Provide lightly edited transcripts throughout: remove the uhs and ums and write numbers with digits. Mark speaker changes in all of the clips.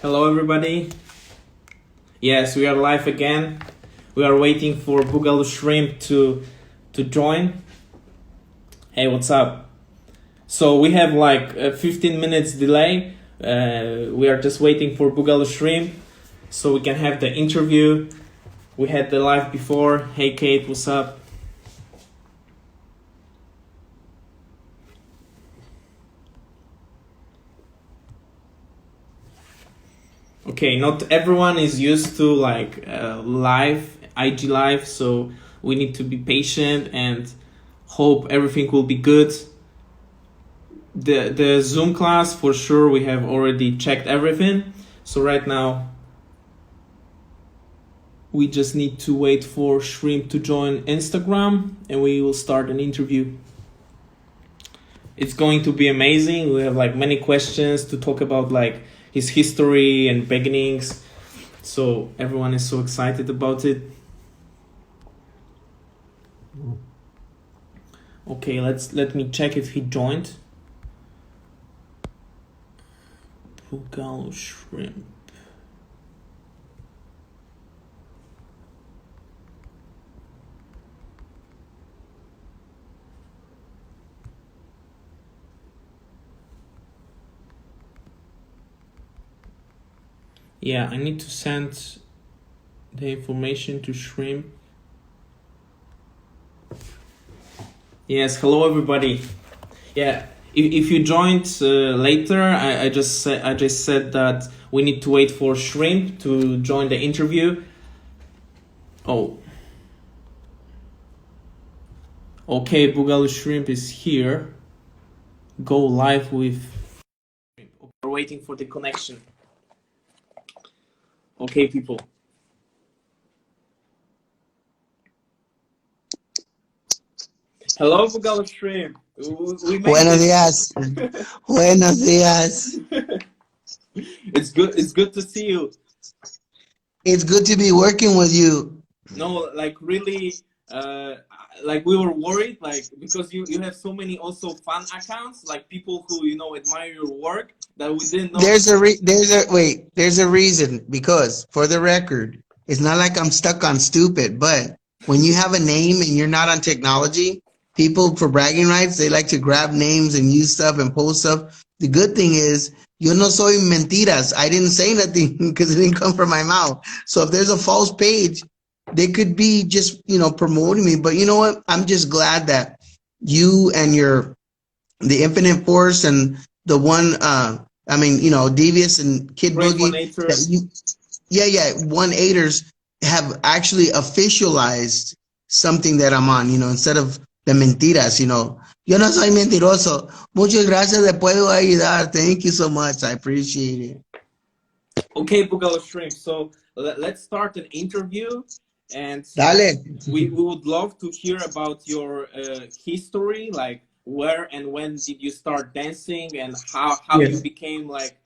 Speaker 1: Hello, everybody. Yes, we are live again. We are waiting for Boogaloo Shrimp to join. Hey, what's up? So we have like a 15 minutes delay. We are just waiting for Boogaloo Shrimp so we can have the interview. We had the live before. Hey, Kate, what's up? Okay, not everyone is used to like live, IG live, so we need to be patient and hope everything will be good. The Zoom class, for sure, we have already checked everything. So right now, we just need to wait for Shrimp to join Instagram and we will start an interview. It's going to be amazing. We have like many questions to talk about, like his history and beginnings. So everyone is so excited about it. Okay, let me check if he joined. Boogaloo Shrimp. Yeah, I need to send the information to Shrimp. Yes, hello everybody. Yeah, if you joined later, I just said that we need to wait for Shrimp to join the interview. Oh. Okay, Boogaloo Shrimp is here. Go live with Shrimp. We're waiting for the connection. Okay, people. Hello, Boogaloo Shrimp. We made
Speaker 2: Buenos
Speaker 1: it.
Speaker 2: días. Buenos días.
Speaker 1: It's good. It's good to see you.
Speaker 2: It's good to be working with you.
Speaker 1: No, like really, like we were worried, like because you have so many also fan accounts, like people who admire your work that we didn't know.
Speaker 2: There's a reason, because for the record, it's not like I'm stuck on stupid, but when you have a name and you're not on technology, people for bragging rights, they like to grab names and use stuff and post stuff. The good thing is, yo no soy mentiras. I didn't say nothing because it didn't come from my mouth. So if there's a false page, they could be just, promoting me. But you know what? I'm just glad that you and the Infinite Force and the one, Devious and Kid
Speaker 1: Great
Speaker 2: Boogie,
Speaker 1: 1-8er.
Speaker 2: that you, yeah, 1-8ers have actually officialized something that I'm on, instead of the mentiras, Yo no soy mentiroso. Muchas gracias, le puedo ayudar. Thank you so much. I appreciate it.
Speaker 1: Okay, Boogaloo Shrimp. So let's start an interview, and
Speaker 2: Dale.
Speaker 1: we would love to hear about your history, like where and when did you start dancing, and how you
Speaker 2: Yes.
Speaker 1: became like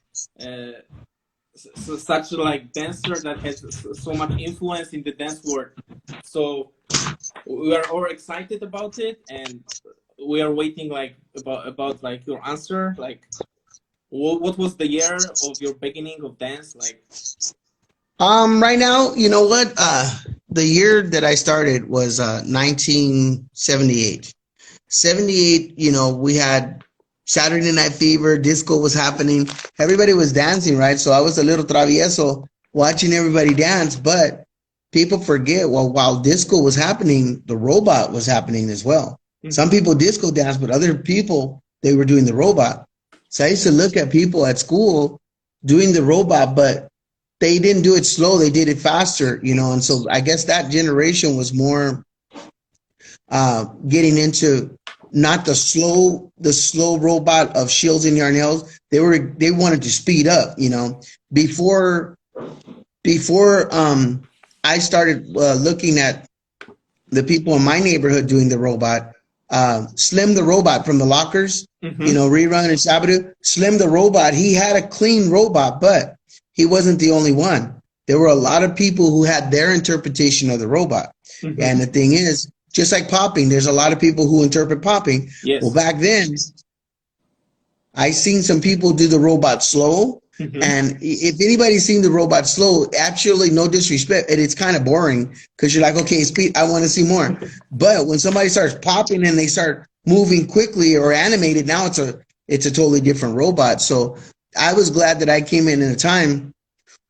Speaker 1: such a like dancer that has so much influence in the dance world. So we are all excited about it, and we are waiting like about like your answer. Like, what was the year of your beginning of dance? Like,
Speaker 2: Right now, you know what? The year that I started was 1978. 78, we had Saturday Night Fever, disco was happening. Everybody was dancing, right? So I was a little travieso watching everybody dance, but people forget, well, while disco was happening, the robot was happening as well. Some people disco dance, but other people, they were doing the robot. So I used to look at people at school doing the robot, but they didn't do it slow, they did it faster, and so I guess that generation was more getting into not the slow robot of Shields and Yarnells. They wanted to speed up, before I started looking at the people in my neighborhood doing the robot. Slim the Robot from the Lockers, Rerun and Shabadoo. Slim the Robot, he had a clean robot, but he wasn't the only one. There were a lot of people who had their interpretation of the robot. And the thing is, just like popping, there's a lot of people who interpret popping.
Speaker 1: yes.
Speaker 2: Well, back then, I seen some people do the robot slow,
Speaker 1: Mm-hmm.
Speaker 2: And if anybody's seen the robot slow, actually, no disrespect, it's kind of boring because you're like, okay, speed, I want to see more. But when somebody starts popping and they start moving quickly or animated, now it's a totally different robot. So I was glad that I came in a time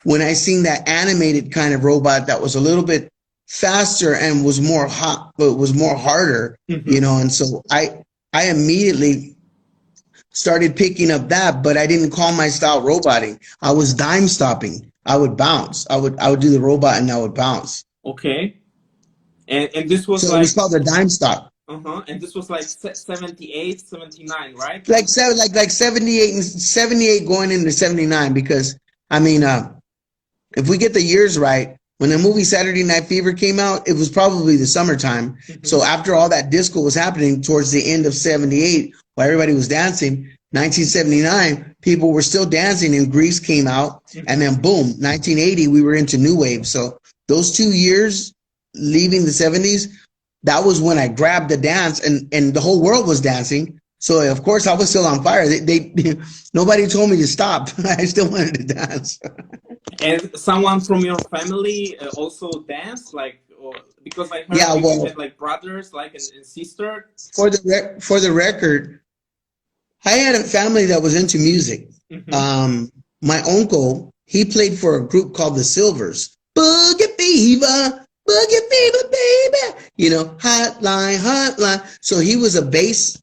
Speaker 2: when I seen that animated kind of robot that was a little bit faster and was more hot, but was more harder, you
Speaker 1: Mm-hmm.
Speaker 2: know. And so I immediately started picking up that, but I didn't call my style roboting. I was dime stopping. I would bounce. I would do the robot and I would bounce.
Speaker 1: Okay. And this was
Speaker 2: So it was
Speaker 1: like
Speaker 2: called a dime stop.
Speaker 1: uh-huh. And this was like 78, 79, right?
Speaker 2: Like seven, like 78 and 78 going into 79 because I mean, if we get the years right, when the movie Saturday Night Fever came out, it was probably the summertime.
Speaker 1: Mm-hmm.
Speaker 2: So after all that disco was happening towards the end of 78, while everybody was dancing, 1979, people were still dancing and Grease came out. And
Speaker 1: Mm-hmm.
Speaker 2: then boom, 1980, we were into New Wave. So those 2 years leaving the 70s, that was when I grabbed the dance and the whole world was dancing. So of course I was still on fire. They nobody told me to stop. I still wanted to dance.
Speaker 1: And someone from your family also danced, like, or because I heard
Speaker 2: Yeah,
Speaker 1: you
Speaker 2: well,
Speaker 1: had like brothers, like and sister.
Speaker 2: for the record, I had a family that was into music.
Speaker 1: Mm-hmm.
Speaker 2: Um, my uncle, he played for a group called the Silvers. Boogie fever, baby. You know, hotline, hotline. So he was a bass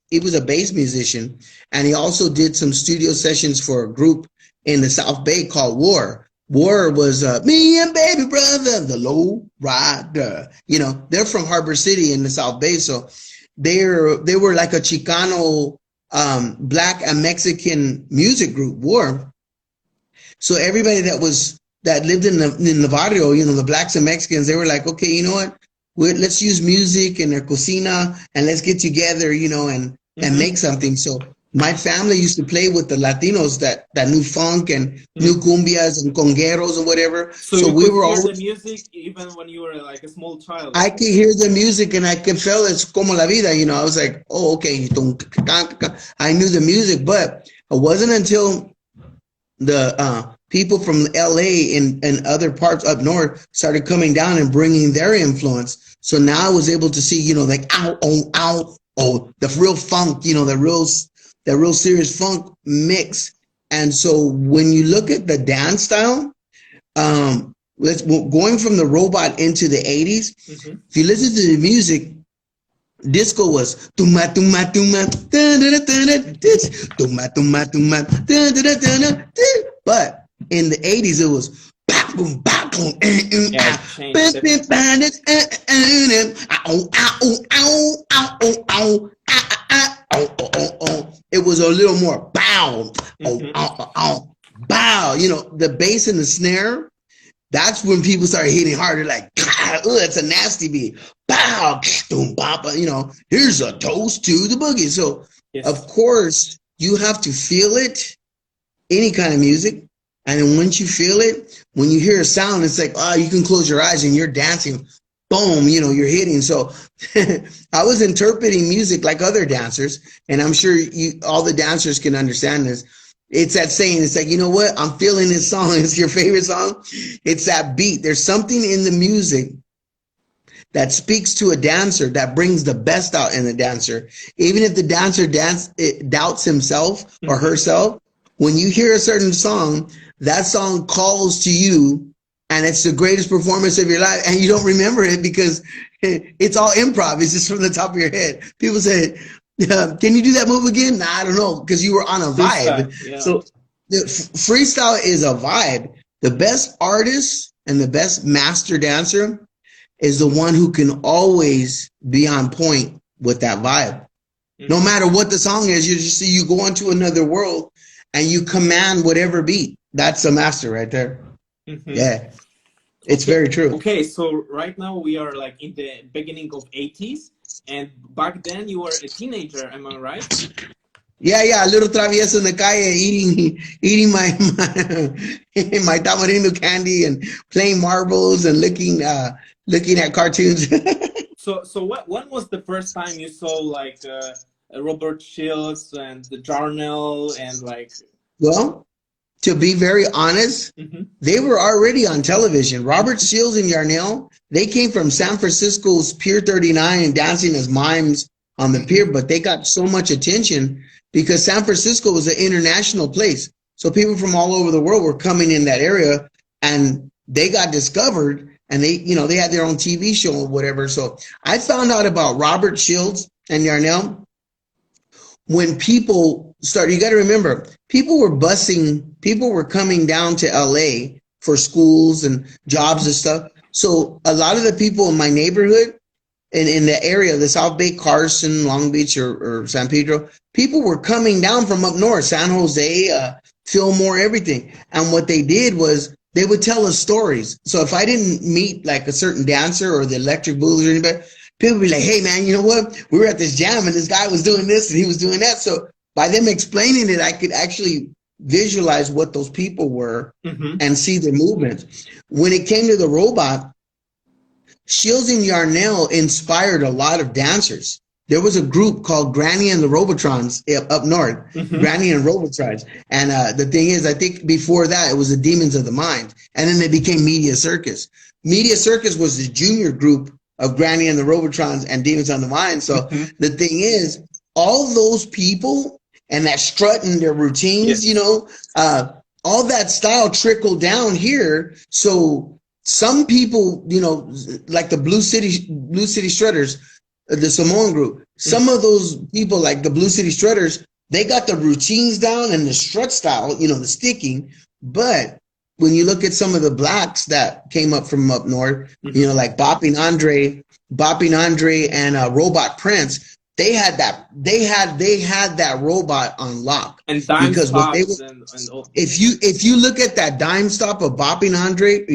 Speaker 2: musician, and he also did some studio sessions for a group in the South Bay called War. War was me and baby brother, the low rider. You know, they're from Harbor City in the South Bay, so they were like a Chicano black and Mexican music group, War. So everybody that lived in the barrio, you know, the blacks and Mexicans, they were like, okay, you know what? Let's use music and their cocina and let's get together, you know, and
Speaker 1: Mm-hmm.
Speaker 2: make something. So my family used to play with the Latinos that knew funk and knew
Speaker 1: Mm-hmm.
Speaker 2: cumbias and congueros and whatever.
Speaker 1: So
Speaker 2: So
Speaker 1: you
Speaker 2: we
Speaker 1: could
Speaker 2: were
Speaker 1: hear the
Speaker 2: always
Speaker 1: music even when you were like a small child.
Speaker 2: I could hear the music and I could feel it's como la vida, you know. I was like, oh, okay. I knew the music, but it wasn't until the people from LA and other parts up north started coming down and bringing their influence. So now I was able to see, you know, like oh, the real funk, you know, the real serious funk mix. And so when you look at the dance style, let's going from the robot into the 80s.
Speaker 1: Mm-hmm.
Speaker 2: If you listen to the music, disco was tuma tuma tuma tuma tuma tuma, but in the 80s it was
Speaker 1: Yeah, it changed definitely.
Speaker 2: it was a little more bow,
Speaker 1: Mm-hmm.
Speaker 2: bow, you know, the bass and the snare. That's when people started hitting harder, like, it's a nasty beat. Bow, boom, bop, you know, here's a toast to the boogie. So, of
Speaker 1: Yes.
Speaker 2: course, you have to feel it, any kind of music. And then once you feel it, when you hear a sound, it's like, oh, you can close your eyes and you're dancing. Boom, you know, you're hitting. So I was interpreting music like other dancers. And I'm sure all the dancers can understand this. It's that saying, it's like, you know what? I'm feeling this song. It's your favorite song. It's that beat. There's something in the music that speaks to a dancer that brings the best out in the dancer. Even if the dancer doubts himself or
Speaker 1: Mm-hmm.
Speaker 2: herself, when you hear a certain song, that song calls to you and it's the greatest performance of your life and you don't remember it because it's all improv. It's just from the top of your head. People say, can you do that move again? Nah, I don't know, because you were on a vibe.
Speaker 1: Freestyle. Yeah.
Speaker 2: So the freestyle is a vibe. The best artist and the best master dancer is the one who can always be on point with that vibe. No
Speaker 1: Mm-hmm.
Speaker 2: matter what the song is, you just see you go into another world and you command whatever beat. That's a master right there.
Speaker 1: Mm-hmm.
Speaker 2: Yeah, it's
Speaker 1: Okay.
Speaker 2: very true.
Speaker 1: Okay. So right now we are like in the beginning of 80s, and back then you were a teenager. Am I right?
Speaker 2: Yeah, a little travieso in the calle eating my tamarindo candy and playing marbles and looking at cartoons.
Speaker 1: So what? When was the first time you saw like Robert Shields and the Jarnell and like?
Speaker 2: Well, to be very honest, they were already on television. Robert Shields and Yarnell, they came from San Francisco's Pier 39 and dancing as mimes on the pier, but they got so much attention because San Francisco was an international place. So people from all over the world were coming in that area, and they got discovered, and they had their own TV show or whatever. So I found out about Robert Shields and Yarnell when people started. You got to remember, people were coming down to LA for schools and jobs and stuff. So a lot of the people in my neighborhood and in the area, the South Bay, Carson, Long Beach, or San Pedro, people were coming down from up north, San Jose, Fillmore, everything. And what they did was they would tell us stories. So if I didn't meet like a certain dancer or the Electric Boogers or anybody, people would be like, hey, man, you know what? We were at this jam and this guy was doing this and he was doing that. So by them explaining it, I could actually visualize what those people were and see their movements. When it came to the robot, Shields and Yarnell inspired a lot of dancers. There was a group called Granny and the Robotrons up north, Granny and Robotrons. And the thing is, I think before that, it was the Demons of the Mind. And then they became Media Circus. Media Circus was the junior group of Granny and the Robotrons and Demons on the Mind. So the thing is, all those people and that strut and their routines, all that style trickled down here. So some people, like the Blue City Strutters, the Samoan group, some of those people like the Blue City Strutters, they got the routines down and the strut style, the sticking. But when you look at some of the blacks that came up from up north, like Bopping Andre and Robot Prince, they had that robot on lock.
Speaker 1: And dime
Speaker 2: because what they
Speaker 1: stops
Speaker 2: were,
Speaker 1: and all.
Speaker 2: if you look at that dime stop of Bopping Andre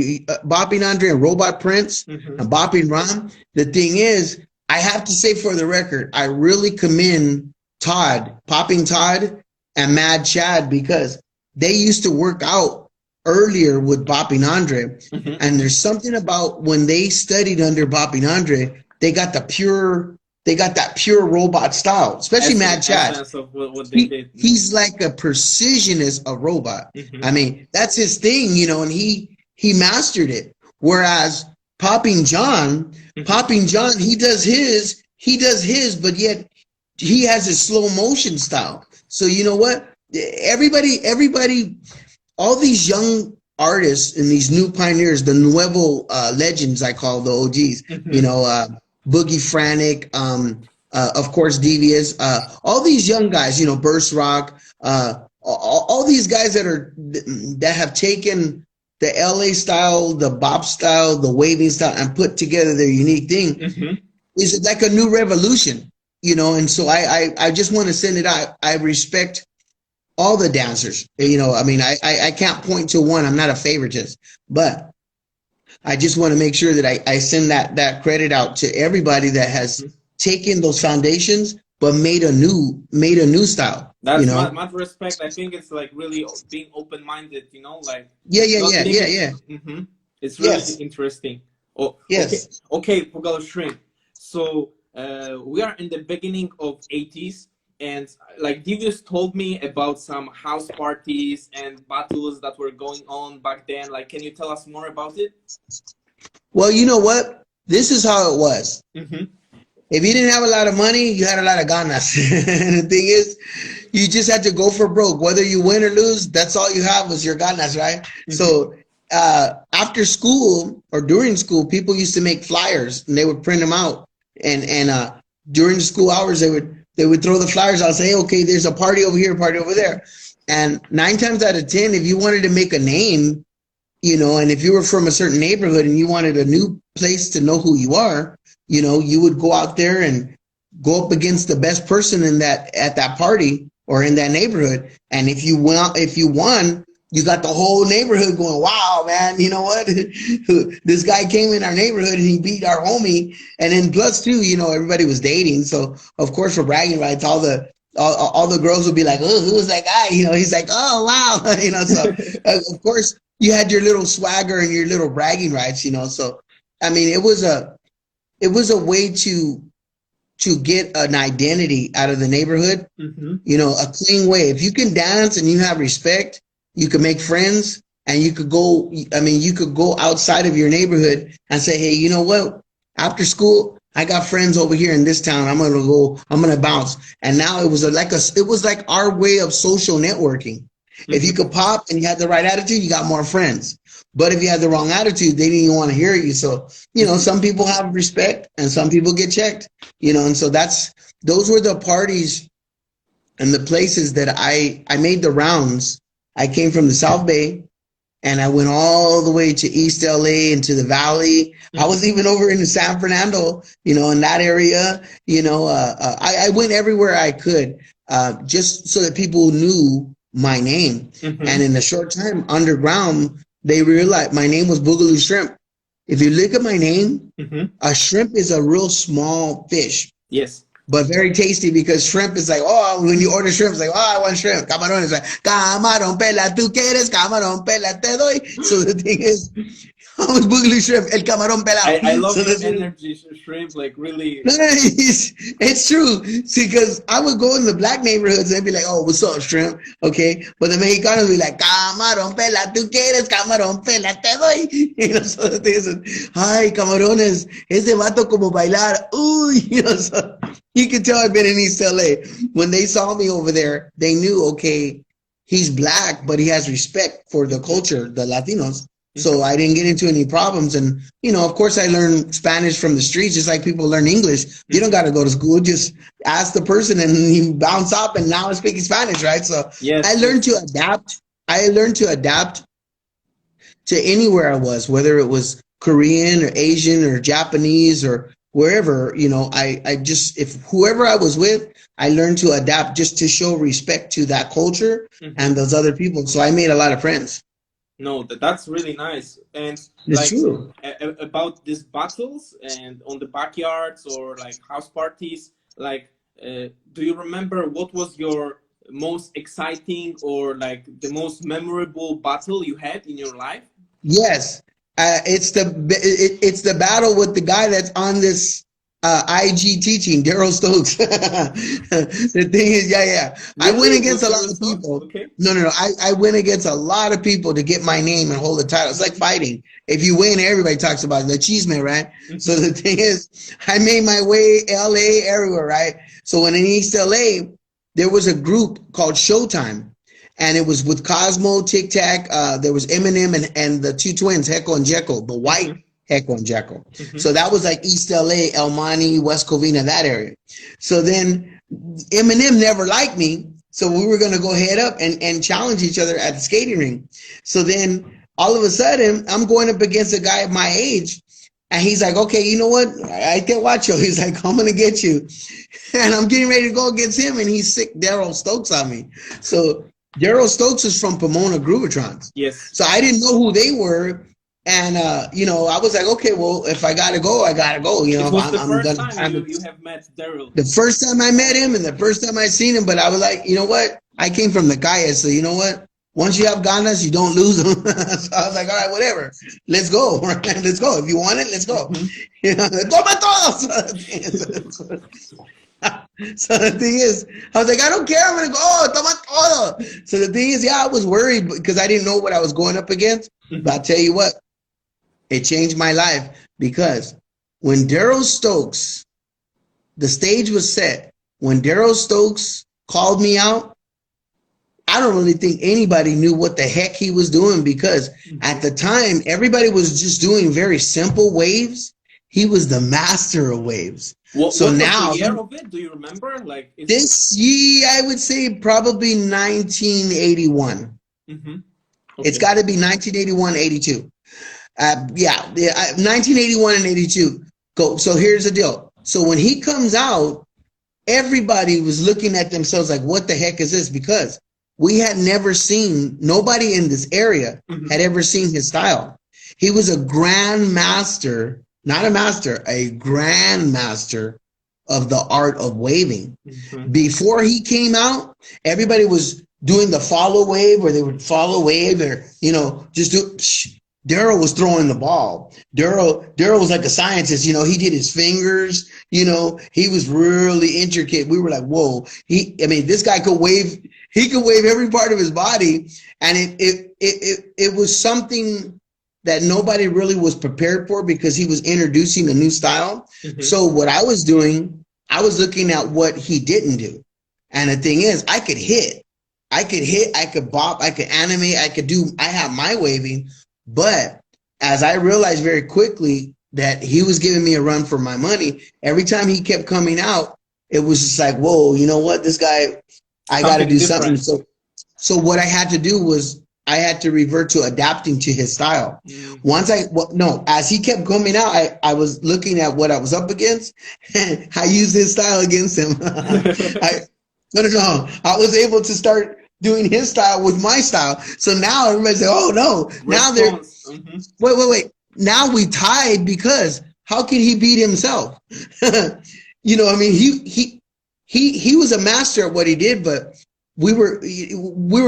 Speaker 2: and Robot Prince and Bopping Ron, the thing is, I have to say for the record, I really commend Popping Todd and Mad Chad, because they used to work out earlier with Bopping Andre. And there's something about when they studied under Bopping Andre, they got that pure robot style, especially Mad Chad. He's like a precisionist, a robot. I mean, that's his thing, and he mastered it. Whereas Popping John, he does his, but yet he has his slow motion style. So you know what? Everybody, all these young artists and these new pioneers, the Nuevo legends, I call the OGs, Boogie Frantic, of course, Devious, all these young guys, Burst Rock, all these guys that have taken the LA style, the bop style, the waving style, and put together their unique thing. Is like a new revolution, and so I just want to send it out. I respect all the dancers, I mean, I can't point to one. I'm not a favoritist, but I just want to make sure that I send that credit out to everybody that has taken those foundations but made a new style.
Speaker 1: That's much respect. I think it's like really being open-minded, like It's really interesting. Oh,
Speaker 2: yes.
Speaker 1: Okay, Boogaloo Shrimp. So we are in the beginning of 80s, and like Devious told me about some house parties and battles that were going on back then. Like, can you tell us more about it?
Speaker 2: Well, you know what? This is how it was. If you didn't have a lot of money, you had a lot of ganas. And the thing is, you just had to go for broke. Whether you win or lose, that's all you have was your ganas, right? So after school or during school, people used to make flyers and they would print them out. And during school hours, they would throw the flyers out and say, okay, there's a party over here, party over there. And 9 times out of 10, if you wanted to make a name, and if you were from a certain neighborhood and you wanted a new place to know who you are, you would go out there and go up against the best person at that party or in that neighborhood. And if you won, you got the whole neighborhood going, wow, man, you know what? This guy came in our neighborhood and he beat our homie. And then plus too, everybody was dating. So of course, for bragging rights, all the girls would be like, oh, who was that guy? He's like, oh, wow. So of course you had your little swagger and your little bragging rights, so, I mean, it was a way to get an identity out of the neighborhood, a clean way. If you can dance and you have respect, you could make friends, and you could go, I mean, you could go outside of your neighborhood and say, hey, you know what? After school, I got friends over here in this town. I'm gonna bounce. And now it was like our way of social networking. If you could pop and you had the right attitude, you got more friends. But if you had the wrong attitude, they didn't even want to hear you. So, some people have respect and some people get checked, and so those were the parties and the places that I made the rounds. I came from the South Bay and I went all the way to East LA and to the Valley. I was even over in San Fernando, in that area. I went everywhere I could, just so that people knew my name. And in a short time, underground, they realized my name was Boogaloo Shrimp. If you look at my name, a shrimp is a real small fish.
Speaker 1: Yes.
Speaker 2: But very tasty, because shrimp is like, when you order shrimp, it's like, I want shrimp. Camarón is like, camarón pela, tú quieres, camarón pela, te doy. So the thing is, I was Boogaloo Shrimp, el camarón pelado.
Speaker 1: I love the energy, shrimp, like really.
Speaker 2: No, it's true. See, because I would go in the black neighborhoods and they'd be like, what's up, shrimp? Okay. But the Mexicanos would be like, camarón pela, tú quieres, camarón pela, te doy. So the thing is, ay, camarones, ese vato como bailar. Uy, so you can tell I've been in East LA. When they saw me over there, they knew, okay, he's black, but he has respect for the culture, the Latinos. So I didn't get into any problems. And, of course, I learned Spanish from the streets, just like people learn English. You don't got to go to school. Just ask the person and you bounce up, and now I'm speaking Spanish, right? So yes. I learned to adapt. I learned to adapt to anywhere I was, whether it was Korean or Asian or Japanese or wherever, if whoever I was with, I learned to adapt just to show respect to that culture and those other people. So I made a lot of friends.
Speaker 1: No, that's really nice. And
Speaker 2: it's true.
Speaker 1: About these battles and on the backyards or like house parties, like, do you remember what was your most exciting or like the most memorable battle you had in your life? Yes.
Speaker 2: It's the battle with the guy that's on this IG teaching, Darrell Stokes. The thing is, yeah. Really? I went against a lot of people. Okay. No. I went against a lot of people to get my name and hold the title. It's like fighting. If you win, everybody talks about it. The cheeseman, right? So the thing is, I made my way LA everywhere, right? So when in East LA, there was a group called Showtime. And it was with Cosmo, Tic Tac. There was Eminem and the two twins, Heckle and Jekyll, the white Heckle and Jekyll. So that was like East LA, El Monte, West Covina, that area. So then Eminem never liked me. So we were going to go head up and challenge each other at the skating ring. So then all of a sudden, I'm going up against a guy of my age. And he's like, okay, you know what? I can watch you. He's like, I'm going to get you. And I'm getting ready to go against him. And he's sick Darrell Stokes on me. So Darrell Stokes is from Pomona Groovatrons.
Speaker 1: Yes.
Speaker 2: So I didn't know who they were. And, I was like, okay, well, if I got to go, I got to go.
Speaker 1: It was the first time you have met Darrell.
Speaker 2: The first time I met him and the first time I seen him. But I was like, you know what? I came from the Calle. So you know what? Once you have ganas, you don't lose them. So I was like, all right, whatever. Let's go. Let's go. If you want it, let's go. Toma todos. So the thing is, I was like, I don't care. I'm going to go. Toma todo. So the thing is, I was worried because I didn't know what I was going up against. But I'll tell you what, it changed my life, because when Darrell Stokes, the stage was set, when Darrell Stokes called me out, I don't really think anybody knew what the heck he was doing, because at the time, everybody was just doing very simple waves. He was the master of waves.
Speaker 1: What was the year of it? Do you remember? Like
Speaker 2: this year, I would say probably 1981. Okay. It's got to be 1981, 82. 1981 and 82. Go. So here's the deal. So when he comes out, everybody was looking at themselves like, what the heck is this? Because we had never seen, nobody in this area had ever seen his style. He was a grand master, not a master, a grand master of the art of waving. Before he came out, everybody was doing the follow wave, where they would follow wave, or, just do. Darrell was throwing the ball. Darrell was like a scientist. He did his fingers. He was really intricate. We were like, whoa. This guy could wave he could wave every part of his body, and it was something that nobody really was prepared for because he was introducing a new style.
Speaker 1: Mm-hmm.
Speaker 2: So what I was doing, I was looking at what he didn't do. And the thing is, I could hit, I could bop, I could animate, I have my waving. But as I realized very quickly that he was giving me a run for my money, every time he kept coming out, it was just like, whoa, you know what? This guy, I got to do something. So what I had to do was I had to revert to adapting to his style. As he kept coming out, I was looking at what I was up against. And I used his style against him. I was able to start doing his style with my style. So now everybody say, oh no, now they're, wait. Now we tied because how can he beat himself? You know, I mean, he was a master at what he did, but we were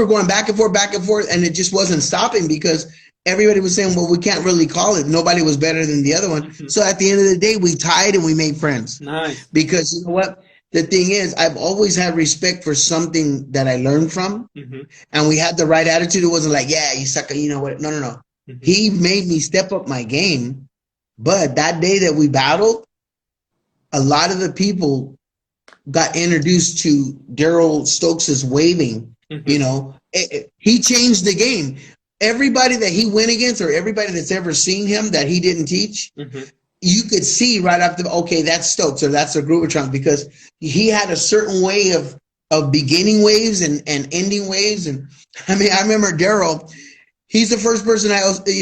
Speaker 2: going back and forth, and it just wasn't stopping because everybody was saying, well, we can't really call it. Nobody was better than the other one. Mm-hmm. So at the end of the day, we tied and we made friends.
Speaker 1: Nice.
Speaker 2: Because you know what? The thing is, I've always had respect for something that I learned from, mm-hmm. and we had the right attitude. It wasn't like, yeah, you suck, you know what? No. Mm-hmm. He made me step up my game. But that day that we battled, a lot of the people got introduced to Darrell Stokes' waving. Mm-hmm. You know, he changed the game. Everybody that he went against, or everybody that's ever seen him that he didn't teach, mm-hmm. you could see right after, okay, that's Stokes or that's a Groovatron, because he had a certain way of beginning waves and ending waves. And I mean, I remember Darrell. He's the first person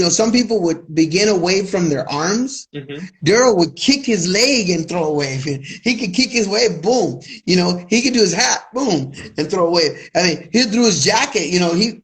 Speaker 2: some people would begin a wave from their arms. Mm-hmm. Darrell would kick his leg and throw a wave. He could kick his wave, boom. You know, he could do his hat, boom, and throw a wave. I mean, he threw his jacket. You know, he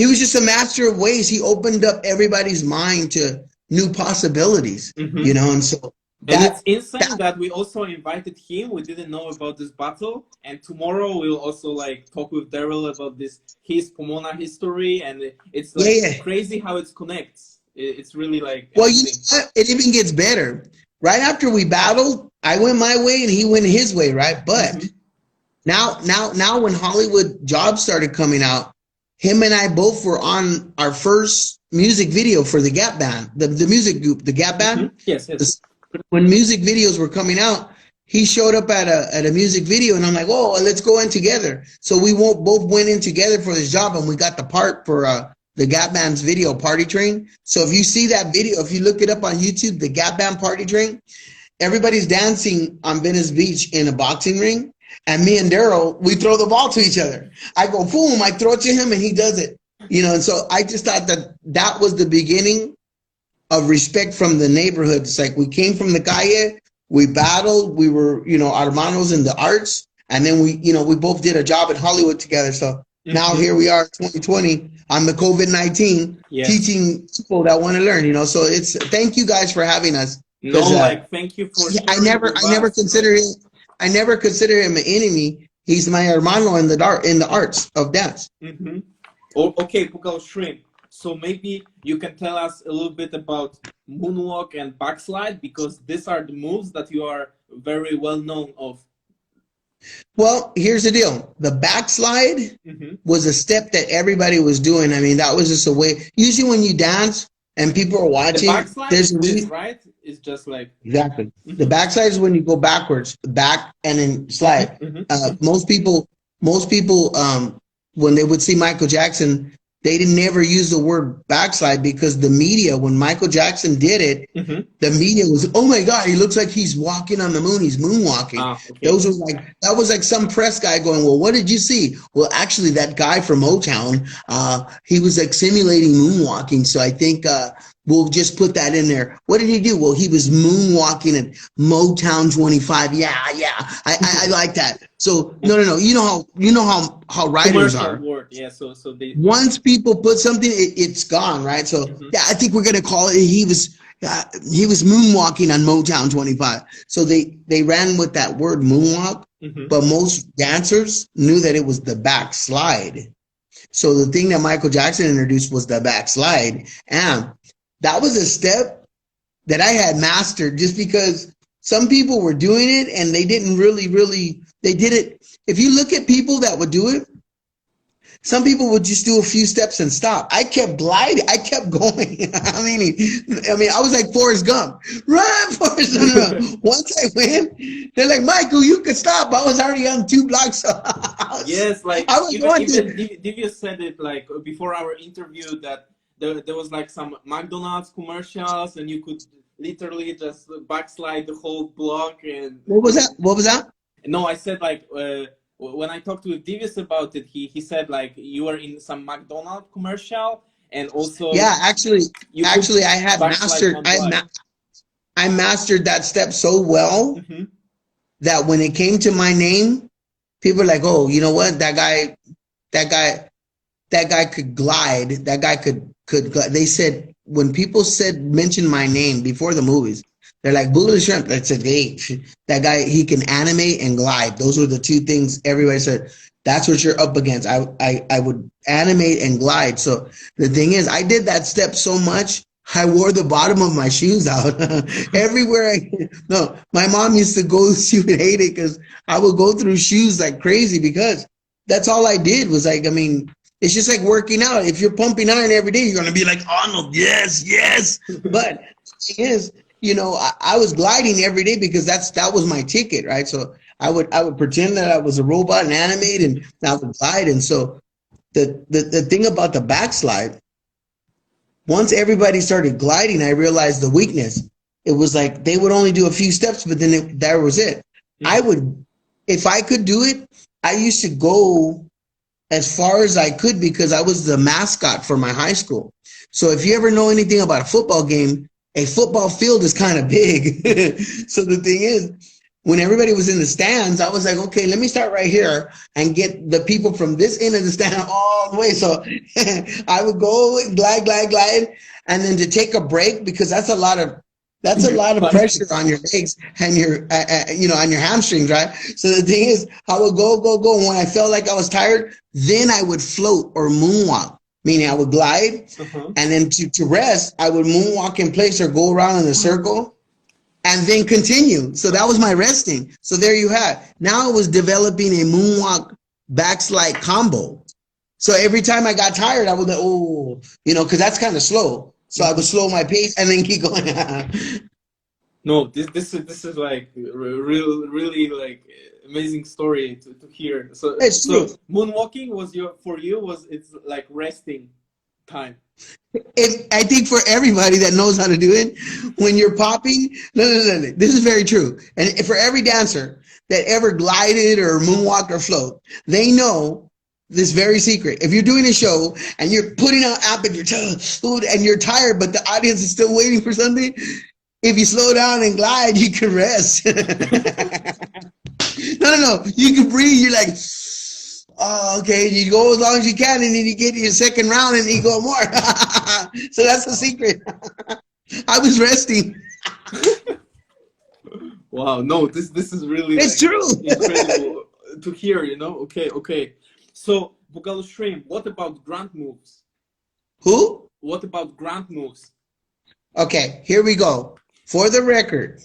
Speaker 2: was just a master of waves. He opened up everybody's mind to new possibilities, mm-hmm. you know, and so.
Speaker 1: And it's insane that we also invited him. We didn't know about this battle, and tomorrow we'll also talk with Darrell about his Pomona history, and it's crazy how it connects. It's really
Speaker 2: well, it even gets better. Right after we battled, I went my way and he went his way, right? But mm-hmm. now when Hollywood jobs started coming out, him and I both were on our first music video for the Gap Band, the music group, the Gap Band.
Speaker 1: Mm-hmm. Yes.
Speaker 2: When music videos were coming out, he showed up at a music video, and I'm like, oh, let's go in together. So we both went in together for this job, and we got the part for the Gap Band's video, Party Train. So if you see that video, if you look it up on YouTube, the Gap Band Party Train, everybody's dancing on Venice Beach in a boxing ring, and me and Darrell, we throw the ball to each other. I go, boom, I throw it to him, and he does it. You know, and so I just thought that was the beginning of respect from the neighborhood. It's like we came from the calle, we battled, we were, hermanos in the arts, and then we both did a job in Hollywood together. So mm-hmm. now here we are, 2020, on the COVID-19, teaching people that want to learn, So it's, thank you guys for having us.
Speaker 1: No, thank you for.
Speaker 2: I never consider him an enemy. He's my hermano in the arts of dance.
Speaker 1: Mm-hmm. Okay, Boogaloo Shrimp. So maybe you can tell us a little bit about Moonwalk and Backslide, because these are the moves that you are very well known of.
Speaker 2: Well, here's the deal. The backslide mm-hmm. was a step that everybody was doing. I mean, that was just a way. Usually when you dance and people are watching,
Speaker 1: the backslide is this, right? It's just like.
Speaker 2: Exactly. Mm-hmm. The backslide is when you go backwards, back and then slide. Mm-hmm. Most people, when they would see Michael Jackson, they didn't never use the word backslide, because the media, when Michael Jackson did it, mm-hmm. the media was, oh my God, he looks like he's walking on the moon. He's moonwalking. Okay. That was like some press guy going, well, what did you see? Well, actually that guy from Motown, he was simulating moonwalking. So I think, we'll just put that in there. What did he do? Well, he was moonwalking at Motown 25. Yeah. I like that. So no. You know how writers are.
Speaker 1: Word. Yeah. So they.
Speaker 2: Once people put something, it's gone, right? So mm-hmm. yeah, I think we're gonna call it. He was moonwalking on Motown 25. So they ran with that word moonwalk, mm-hmm. but most dancers knew that it was the backslide. So the thing that Michael Jackson introduced was the backslide, and that was a step that I had mastered, just because some people were doing it and they didn't really, they did it. If you look at people that would do it, Some people would just do a few steps and stop. I kept gliding. I kept going. I was like Forrest Gump. Run, Forrest. No. Once I went, they're like, Michael, you could stop. I was already on 2 blocks.
Speaker 1: Yes, like
Speaker 2: I was going
Speaker 1: even
Speaker 2: to.
Speaker 1: Divya said it like before our interview that there was like some McDonald's commercials and you could literally just backslide the whole block and
Speaker 2: What was that? What was that?
Speaker 1: no, I said like when I talked to Divius about it, he said like you were in some McDonald's commercial and also
Speaker 2: Yeah, actually,
Speaker 1: you could
Speaker 2: actually, I had
Speaker 1: backslide
Speaker 2: mastered.
Speaker 1: one block.
Speaker 2: I mastered that step so well
Speaker 1: Mm-hmm.
Speaker 2: that when it came to my name, people are like, "Oh, you know what? That guy could glide. That guy could glide." They said when people mention my name before the movies, they're like Boogaloo Shrimp. They said, "Hey, that guy, he can animate and glide." Those were the 2 things everybody said. That's what you're up against. I would animate and glide. So the thing is, I did that step so much. I wore the bottom of my shoes out everywhere. No, my mom used to go. She would hate it because I would go through shoes like crazy because that's all I did was like, it's just like working out. If you're pumping iron every day, you're going to be like, Arnold, yes, yes. But the thing is, I was gliding every day because that was my ticket, right? So I would pretend that I was a robot and animate and I would glide. And so the thing about the backslide, once everybody started gliding, I realized the weakness. It was like they would only do a few steps, but then that was it.
Speaker 1: Mm-hmm.
Speaker 2: If I could do it, I used to go as far as I could because I was the mascot for my high school. So if you ever know anything about a football game, a football field is kind of big. So the thing is, when everybody was in the stands, I was like, okay, let me start right here and get the people from this end of the stand all the way. So I would go glide, and then to take a break because that's a lot of pressure on your legs and your on your hamstrings, right? So the thing is, I would go. And when I felt like I was tired, then I would float or moonwalk, meaning I would glide, and then to rest, I would moonwalk in place or go around in a circle. And then continue. So that was my resting. So there you have. Now I was developing a moonwalk backslide combo. So every time I got tired, I would because that's kind of slow. So I would slow my pace and then keep going.
Speaker 3: No, this is like really like amazing story to hear. So
Speaker 2: It's true.
Speaker 3: Moonwalking was it's like resting time.
Speaker 2: I think for everybody that knows how to do it, when you're popping, no, this is very true. And for every dancer that ever glided or moonwalked or float, they know this very secret. If you're doing a show and you're putting out aperture and you're tired, but the audience is still waiting for something, if you slow down and glide, you can rest. No. You can breathe. You're like, oh, okay. You go as long as you can, and then you get to your second round, and you go more. So that's the secret. I was resting.
Speaker 3: Wow. No, this is really
Speaker 2: It's true.
Speaker 3: incredible to hear. Okay. So Boogaloo Shrimp, what about grunt moves?
Speaker 2: Who?
Speaker 3: What about grunt moves?
Speaker 2: Okay, here we go. For the record,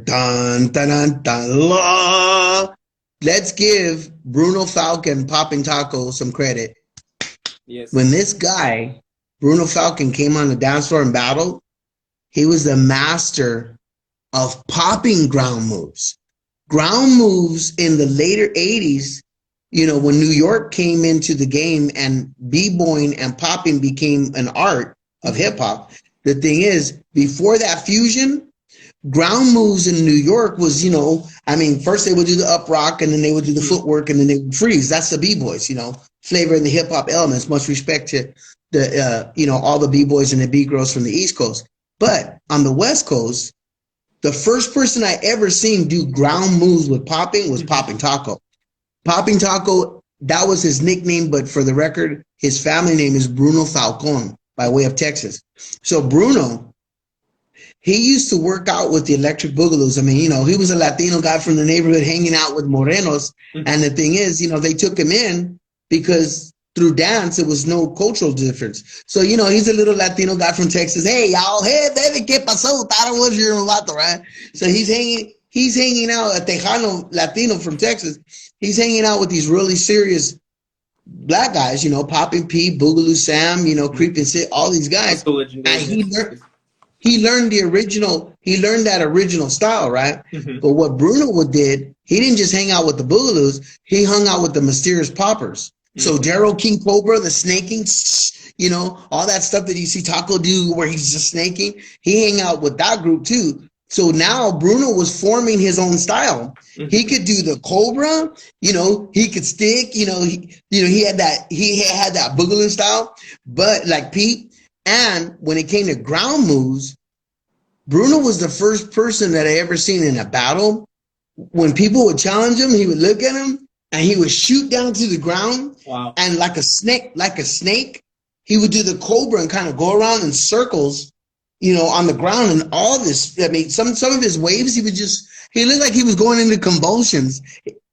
Speaker 2: dun, dun, dun, dun, la. Let's give Bruno Falcon, Popping Taco, some credit.
Speaker 3: Yes.
Speaker 2: When this guy, Bruno Falcon, came on the dance floor and battled, he was the master of popping ground moves. Ground moves in the later 80s, when New York came into the game and b-boying and popping became an art of hip-hop, the thing is, before that fusion, ground moves in New York was, first they would do the up rock and then they would do the footwork and then they would freeze. That's the b-boys, flavor and the hip hop elements. Much respect to the, all the b-boys and the b-girls from the East Coast. But on the West Coast, the first person I ever seen do ground moves with popping was Popping Taco. Popping Taco, that was his nickname, but for the record, his family name is Bruno Falcon by way of Texas. So Bruno, he used to work out with the Electric Boogaloos. He was a Latino guy from the neighborhood hanging out with Morenos. And the thing is, they took him in because through dance, there was no cultural difference. So, he's a little Latino guy from Texas. Hey, y'all, hey, baby, ¿qué pasó? Tara was your mulato, right? So he's hanging out, a Tejano Latino from Texas. He's hanging out with these really serious black guys, Poppin' Pete, Boogaloo Sam, Creepin' Sid, all these guys.
Speaker 3: Also legendary.
Speaker 2: And he learned that original style, right?
Speaker 3: Mm-hmm.
Speaker 2: But what Bruno did, he didn't just hang out with the Boogaloos, he hung out with the mysterious poppers. So Darrell King Cobra, the snaking, all that stuff that you see Taco do where he's just snaking, he hang out with that group too. So now Bruno was forming his own style. Mm-hmm. He could do the Cobra, he could stick, he had that Boogaloo style, but like Pete. And when it came to ground moves, Bruno was the first person that I ever seen in a battle. When people would challenge him, he would look at him and he would shoot down to the ground.
Speaker 1: Wow.
Speaker 2: And like a snake, he would do the Cobra and kind of go around in circles, on the ground. And all this, I mean, some of his waves, he looked like he was going into convulsions.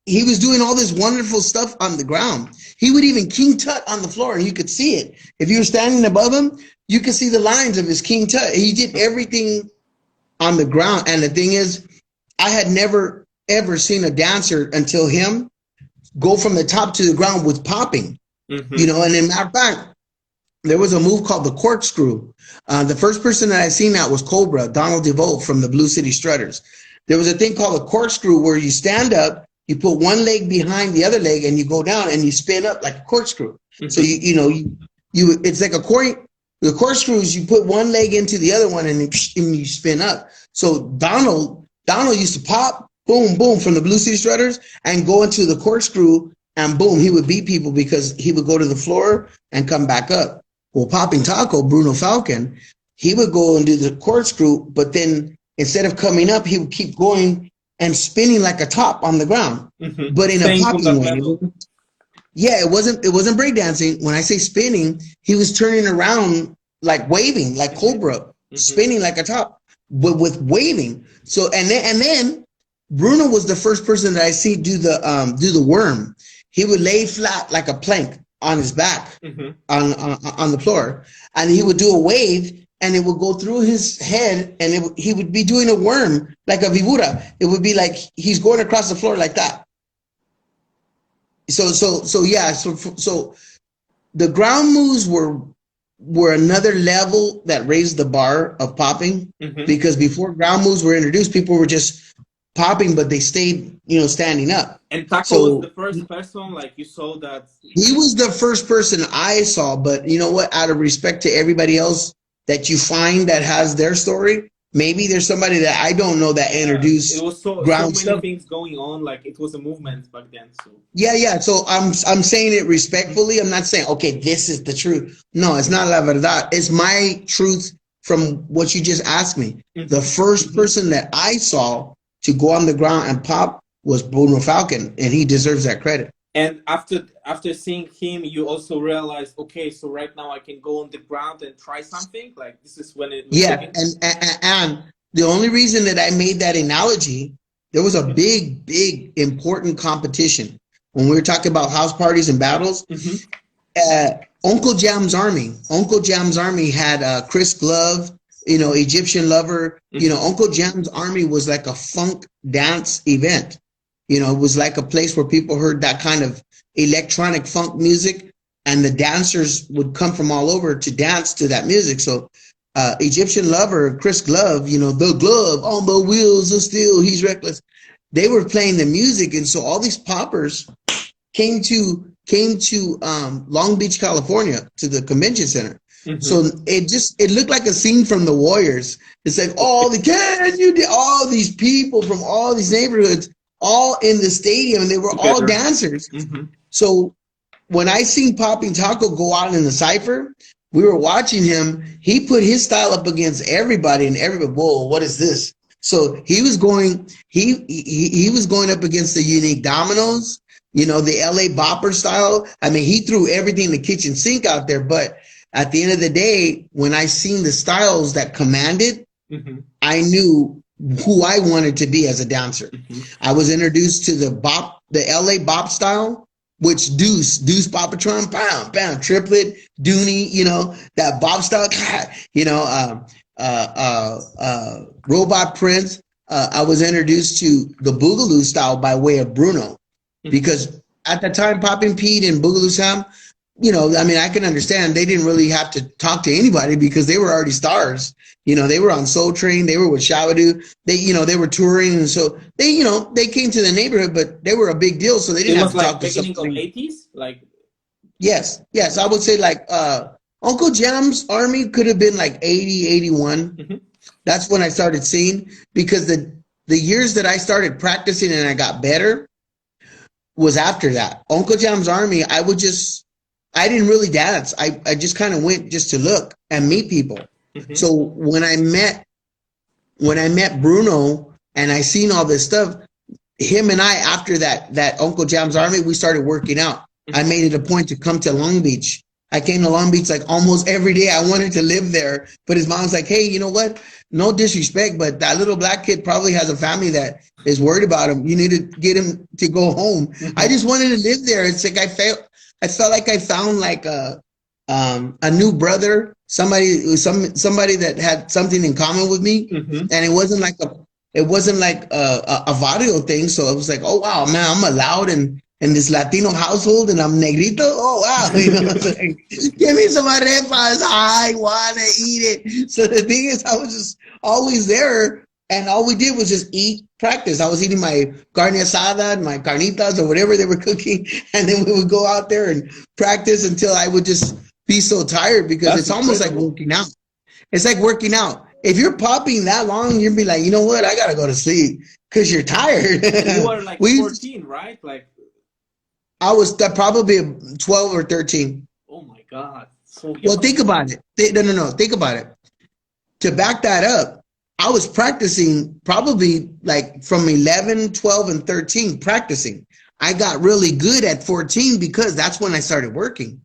Speaker 2: He was doing all this wonderful stuff on the ground. He would even King Tut on the floor, and you could see it. If you were standing above him, you could see the lines of his King Tut. He did everything on the ground. And the thing is, I had never, ever seen a dancer until him go from the top to the ground with popping. Mm-hmm. And in matter of fact, there was a move called the corkscrew. The first person that I seen that was Cobra, Donald DeVoe from the Blue City Strutters. There was a thing called a corkscrew where you stand up, you put one leg behind the other leg, and you go down and you spin up like a corkscrew. Mm-hmm. So it's like a coin. The corkscrews, you put one leg into the other one and you spin up. So Donald used to pop, boom, boom, from the Blue City Strutters and go into the corkscrew, and boom, he would beat people because he would go to the floor and come back up. Well, Popping Taco, Bruno Falcon, he would go and do the corkscrew, but then instead of coming up, he would keep going and spinning like a top on the ground, mm-hmm. but in a popping way. Yeah, it wasn't breakdancing. When I say spinning, he was turning around like waving, like Cobra, mm-hmm. spinning like a top, but with waving. So and then Bruno was the first person that I see do the worm. He would lay flat like a plank on his back, mm-hmm. on the floor, and he would do a wave, and it would go through his head, and he would be doing a worm like a vibura. It would be like he's going across the floor like that. So the ground moves were another level that raised the bar of popping, mm-hmm. because before ground moves were introduced, people were just popping, but they stayed, standing up.
Speaker 3: And Taco was the first person, like you saw that.
Speaker 2: He was the first person I saw, but you know what? Out of respect to everybody else that you find that has their story, maybe there's somebody that I don't know that introduced.
Speaker 3: It was so
Speaker 2: ground
Speaker 3: many
Speaker 2: stuff.
Speaker 3: Things going on, like it was a movement back then. So
Speaker 2: yeah. So I'm saying it respectfully. I'm not saying okay, this is the truth. No, it's not la verdad. It's my truth from what you just asked me. Mm-hmm. The first person that I saw to go on the ground and pop was Bruno Falcon, and he deserves that credit.
Speaker 3: And after seeing him, you also realized, okay, so right now I can go on the ground and try something. Like this is when it.
Speaker 2: Yeah, and the only reason that I made that analogy, there was a big important competition when we were talking about house parties and battles. Mm-hmm. Uncle Jam's Army had Chris Glove, Egyptian Lover. Mm-hmm. Uncle Jam's Army was like a funk dance event. It was like a place where people heard that kind of electronic funk music, and the dancers would come from all over to dance to that music. So Egyptian Lover, Chris Glove, the glove on the wheels of steel, he's reckless. They were playing the music, and so all these poppers came to Long Beach, California, to the convention center. Mm-hmm. So it looked like a scene from The Warriors. It's like all these people from all these neighborhoods, all in the stadium, and they were all dancers. Mm-hmm. So when I seen Popping Taco go out in the cypher, we were watching him. He put his style up against everybody, and everybody, whoa, what is this? So he was going up against the Unique Dominoes, the LA Bopper style. I mean, he threw everything in the kitchen sink out there. But at the end of the day, when I seen the styles that commanded, mm-hmm. I knew who I wanted to be as a dancer. Mm-hmm. I was introduced to the LA bop style, which Deuce Bopatron, bam, bam, triplet, Dooney, that bop style, Robot Prince. I was introduced to the Boogaloo style by way of Bruno, mm-hmm. because at the time, Poppin' Pete and Boogaloo Sam, you know, I mean, I can understand they didn't really have to talk to anybody because they were already stars. You know, they were on Soul Train, they were with Shabadoo, they, you know, they were touring, and so they, you know, they came to the neighborhood, but they were a big deal, so they
Speaker 1: It
Speaker 2: didn't have
Speaker 1: was
Speaker 2: to
Speaker 1: like
Speaker 2: talk to
Speaker 1: beginning of
Speaker 2: somebody.
Speaker 1: 80s, like.
Speaker 2: Yes, yes, I would say like Uncle Jam's Army could have been like 80, 81.
Speaker 1: Mhm.
Speaker 2: That's when I started seeing, because the years that I started practicing and I got better was after that. Uncle Jam's Army, I didn't really dance. I just kind of went just to look and meet people.
Speaker 1: Mhm.
Speaker 2: So when I met Bruno and I seen all this stuff, him and I, after that Uncle Jam's Army, we started working out. I made it a point to come to Long Beach. I came to Long Beach like almost every day. I wanted to live there, but his mom's like, "Hey, you know what? No disrespect, but that little black kid probably has a family that is worried about him. You need to get him to go home." I just wanted to live there. It's like I felt like I found like a new brother, somebody that had something in common with me,
Speaker 1: Mhm.
Speaker 2: and it wasn't like a vario thing. So it was like, oh wow, man, I'm allowed in this Latino household, and I'm negrito. Oh wow, you know, it's like, give me some arepas. I wanna eat it. So the thing is, I was just always there, and all we did was just eat, practice. I was eating my carne asada and my carnitas or whatever they were cooking, and then we would go out there and practice until I would just be so tired, because
Speaker 1: That's
Speaker 2: it's almost like
Speaker 1: incredible.
Speaker 2: working out. It's like working out. If you're popping that long, you'll be like, you know what? I gotta go to sleep because you're tired.
Speaker 1: And you were like
Speaker 2: we,
Speaker 1: 14, right? Like,
Speaker 2: I was probably 12 or 13.
Speaker 1: oh my God, so
Speaker 2: Well,
Speaker 1: young.
Speaker 2: think about it. No. Think about it. To back that up, I was practicing probably like from 11, 12, and 13 practicing. I got really good at 14 because that's when I started working.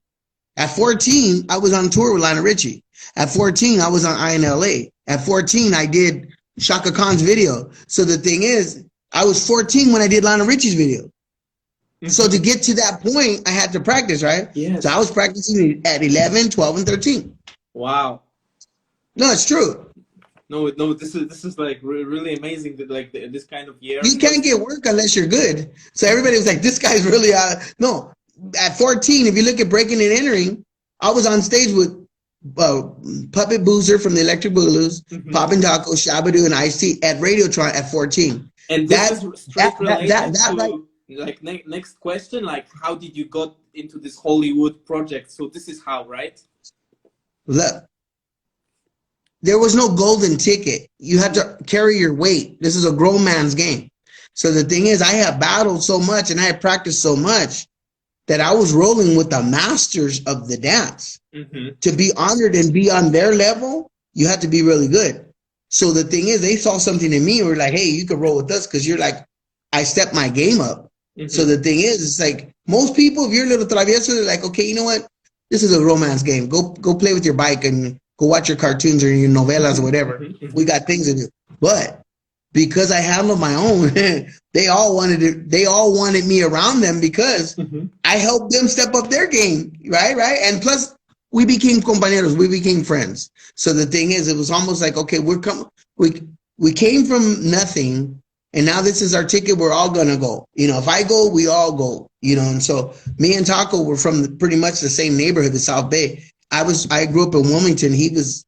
Speaker 2: At 14, I was on tour with Lionel Richie. At 14, I was on INLA. At 14, I did Shaka Khan's video. So the thing is, I was 14 when I did Lionel Richie's video. So to get to that point, I had to practice, right? So I
Speaker 1: Yes.
Speaker 2: was practicing at 11, 12, and 13.
Speaker 1: Wow.
Speaker 2: No, it's true.
Speaker 1: No, no, this is like really amazing that like this kind of year
Speaker 2: You can't
Speaker 1: because
Speaker 2: get work unless you're good. So everybody was like, this guy's really, no. At 14, if you look at breaking and entering, I was on stage with Puppet Boozer from the Electric Boogaloos,
Speaker 1: Mhm.
Speaker 2: Poppin' Taco, Shabadoo, and Ice-T at Radiotron at 14.
Speaker 1: And this
Speaker 2: That,
Speaker 1: is straight related
Speaker 2: right.
Speaker 1: to like next question, like how did you got into this Hollywood project? So this is how, right?
Speaker 2: Look, there was no golden ticket. You had to carry your weight. This is a grown man's game. So the thing is, I had battled so much and I had practiced so much that I was rolling with the masters of the dance.
Speaker 1: Mm-hmm.
Speaker 2: To be honored and be on their level, you had to be really good. So the thing is, they saw something in me and were like, hey, you could roll with us because you're like, I stepped my game up.
Speaker 1: Mm-hmm.
Speaker 2: So the thing is, it's like most people, if you're a little travieso, they're like, okay, you know what? This is a romance game. Go play with your bike and go watch your cartoons or your novelas or whatever.
Speaker 1: Mm-hmm.
Speaker 2: We got things to do. But because I handled my own, they all wanted me around them because
Speaker 1: Mm-hmm.
Speaker 2: I helped them step up their game, right? And plus, we became compañeros, we became friends. So the thing is, it was almost like, okay, we came from nothing, and now this is our ticket. We're all gonna go. You know, if I go, we all go. You know, and so me and Taco were from pretty much the same neighborhood, the South Bay. I grew up in Wilmington. He was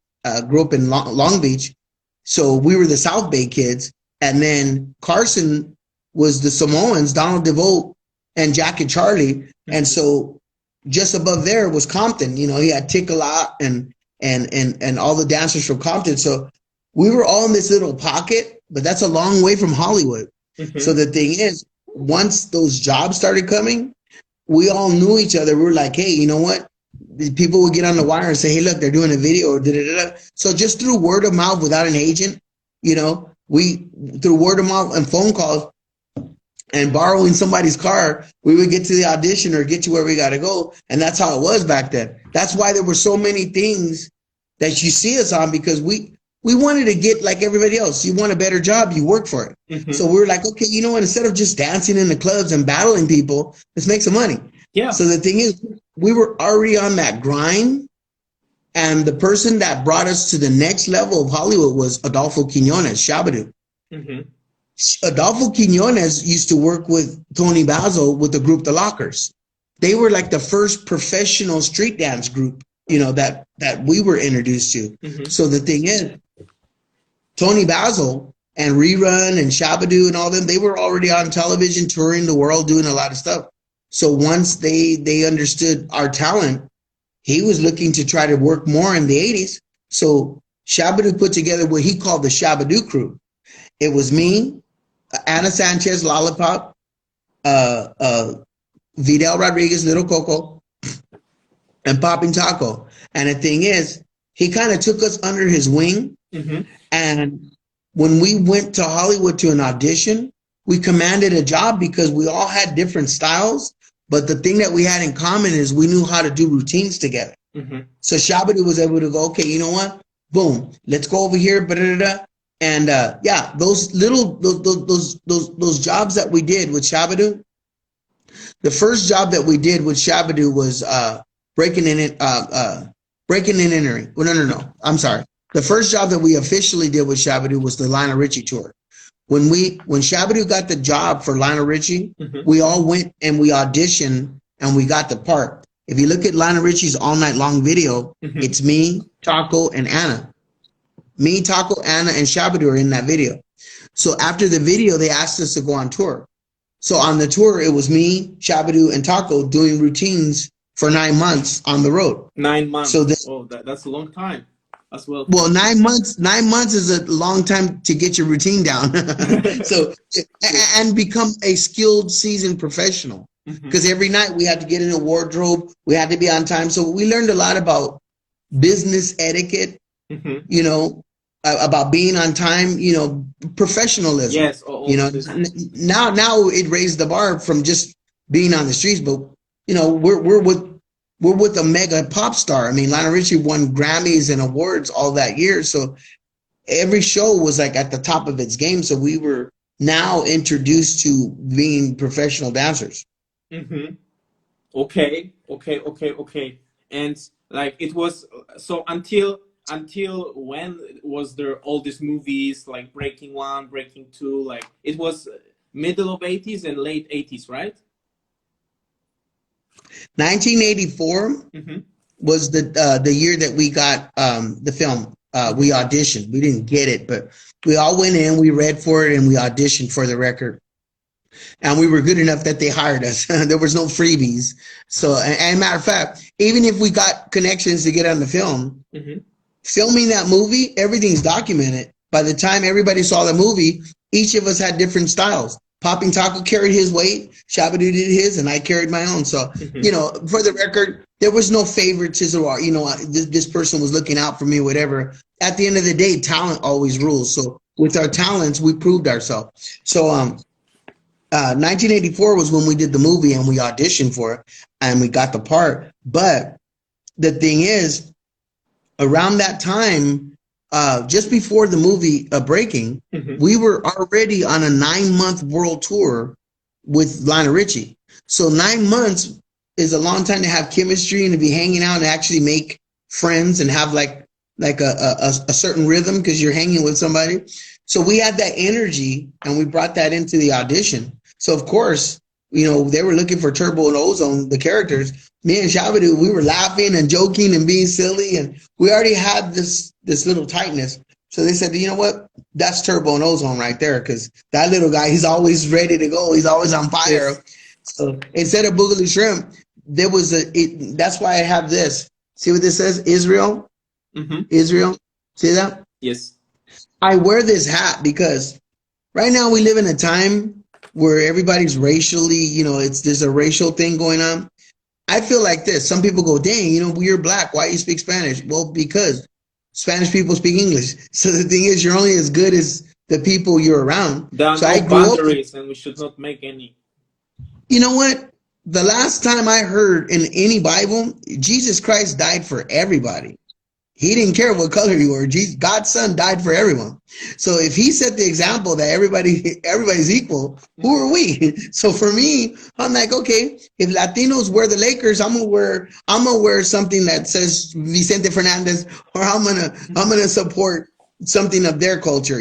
Speaker 2: grew up in Long Beach, so we were the South Bay kids. And then Carson was the Samoans, Donald DeVoe and Jack and Charlie. And so just above there was Compton. You know, he had Tick-A-Lot and all the dancers from Compton. So we were all in this little pocket, but that's a long way from Hollywood.
Speaker 1: Mm-hmm.
Speaker 2: So the thing is, once those jobs started coming, we all knew each other. We were like, hey, you know what? People would get on the wire and say, hey, look, they're doing a video. Or da-da-da-da. So just through word of mouth without an agent, you know, through word of mouth and phone calls and borrowing somebody's car, we would get to the audition or get to where we got to go. And that's how it was back then. That's why there were so many things that you see us on, because we wanted to get like everybody else. You want a better job, you work for it.
Speaker 1: Mm-hmm.
Speaker 2: So we were like, okay, you know what? Instead of just dancing in the clubs and battling people, let's make some money.
Speaker 1: Yeah.
Speaker 2: So the thing is, we were already on that grind. And the person that brought us to the next level of Hollywood was Adolfo Quinones, Shabadoo.
Speaker 1: Mm-hmm.
Speaker 2: Adolfo Quinones used to work with Tony Basil with the group The Lockers. They were like the first professional street dance group, that we were introduced to.
Speaker 1: Mm-hmm.
Speaker 2: So the thing is, Tony Basil and Rerun and Shabadoo and all them, they were already on television, touring the world, doing a lot of stuff. So once they understood our talent, he was looking to try to work more in the 80s. So Shabadoo put together what he called the Shabadoo crew. It was me, Ana Sanchez, Lollipop, Vidal Rodriguez, Little Coco, and Popping Taco. And the thing is, he kind of took us under his wing.
Speaker 1: Mm-hmm.
Speaker 2: And when we went to Hollywood to an audition, we commanded a job because we all had different styles. But the thing that we had in common is we knew how to do routines together.
Speaker 1: Mm-hmm.
Speaker 2: So Shabadoo was able to go, okay, you know what? Boom, let's go over here. And those jobs that we did with Shabadoo. The first job that we did with Shabadoo was breaking and entering. Well, no. I'm sorry. The first job that we officially did with Shabadoo was the Lionel Richie tour. When Shabadoo got the job for Lionel Richie,
Speaker 1: mm-hmm.
Speaker 2: we all went and we auditioned and we got the part. If you look at Lionel Richie's All Night Long video,
Speaker 1: mm-hmm.
Speaker 2: it's me, Taco, and Anna. Me, Taco, Anna, and Shabadoo are in that video. So after the video, they asked us to go on tour. So on the tour, it was me, Shabadoo, and Taco doing routines for 9 months on the road.
Speaker 1: 9 months.
Speaker 2: So
Speaker 1: that's a long time as well.
Speaker 2: Well, 9 months. 9 months is a long time to get your routine down. So and become a skilled, seasoned professional. Because
Speaker 1: mm-hmm.
Speaker 2: every night we had to get in a wardrobe. We had to be on time. So we learned a lot about business etiquette.
Speaker 1: Mm-hmm.
Speaker 2: About being on time, professionalism.
Speaker 1: Yes.
Speaker 2: Now it raised the bar from just being on the streets, but we're with a mega pop star. I mean, Lionel Richie won Grammys and awards all that year, so every show was like at the top of its game. So we were now introduced to being professional dancers.
Speaker 1: Mm-hmm. Okay. And like it was so until when was there all these movies like Breaking 1, Breaking 2? Like it was middle of 80s and late 80s, right?
Speaker 2: 1984
Speaker 1: mm-hmm.
Speaker 2: was the year that we got the film. We auditioned. We didn't get it, but we all went in, we read for it, and we auditioned for the record. And we were good enough that they hired us. There was no freebies. So, and matter of fact, even if we got connections to get on the film,
Speaker 1: mm-hmm.
Speaker 2: filming that movie, everything's documented. By the time everybody saw the movie, each of us had different styles. Popping Taco carried his weight, Shabadoo did his, and I carried my own. So,
Speaker 1: mm-hmm.
Speaker 2: For the record, there was no favoritism or, this person was looking out for me, whatever. At the end of the day, talent always rules. So with our talents, we proved ourselves. So 1984 was when we did the movie and we auditioned for it and we got the part. But the thing is, around that time, just before the movie Breaking,
Speaker 1: mm-hmm.
Speaker 2: we were already on a 9-month world tour with Lionel Richie. So 9 months is a long time to have chemistry and to be hanging out and actually make friends and have like a certain rhythm because you're hanging with somebody. So we had that energy and we brought that into the audition. So of course, they were looking for Turbo and Ozone, the characters. Me and Shabadoo, we were laughing and joking and being silly, and we already had this little tightness. So they said, you know what? That's Turbo and Ozone right there, because that little guy, he's always ready to go. He's always on fire.
Speaker 1: Yes.
Speaker 2: So instead of Boogaloo Shrimp, there was that's why I have this. See what this says? Israel?
Speaker 1: Mm-hmm.
Speaker 2: Israel? See that?
Speaker 1: Yes.
Speaker 2: I wear this hat because right now we live in a time where everybody's racially, there's a racial thing going on. I feel like this. Some people go, dang, you're black. Why you speak Spanish? Well, because Spanish people speak English. So the thing is, you're only as good as the people you're around.
Speaker 1: There are
Speaker 2: so
Speaker 1: no
Speaker 2: I grew
Speaker 1: boundaries, and we should not make any.
Speaker 2: You know what? The last time I heard in any Bible, Jesus Christ died for everybody. He didn't care what color you were. God's son died for everyone. So if he set the example that everybody's equal, who are we? So for me, I'm like, okay, if Latinos wear the Lakers, I'm gonna wear something that says Vicente Fernandez, or I'm gonna support something of their culture.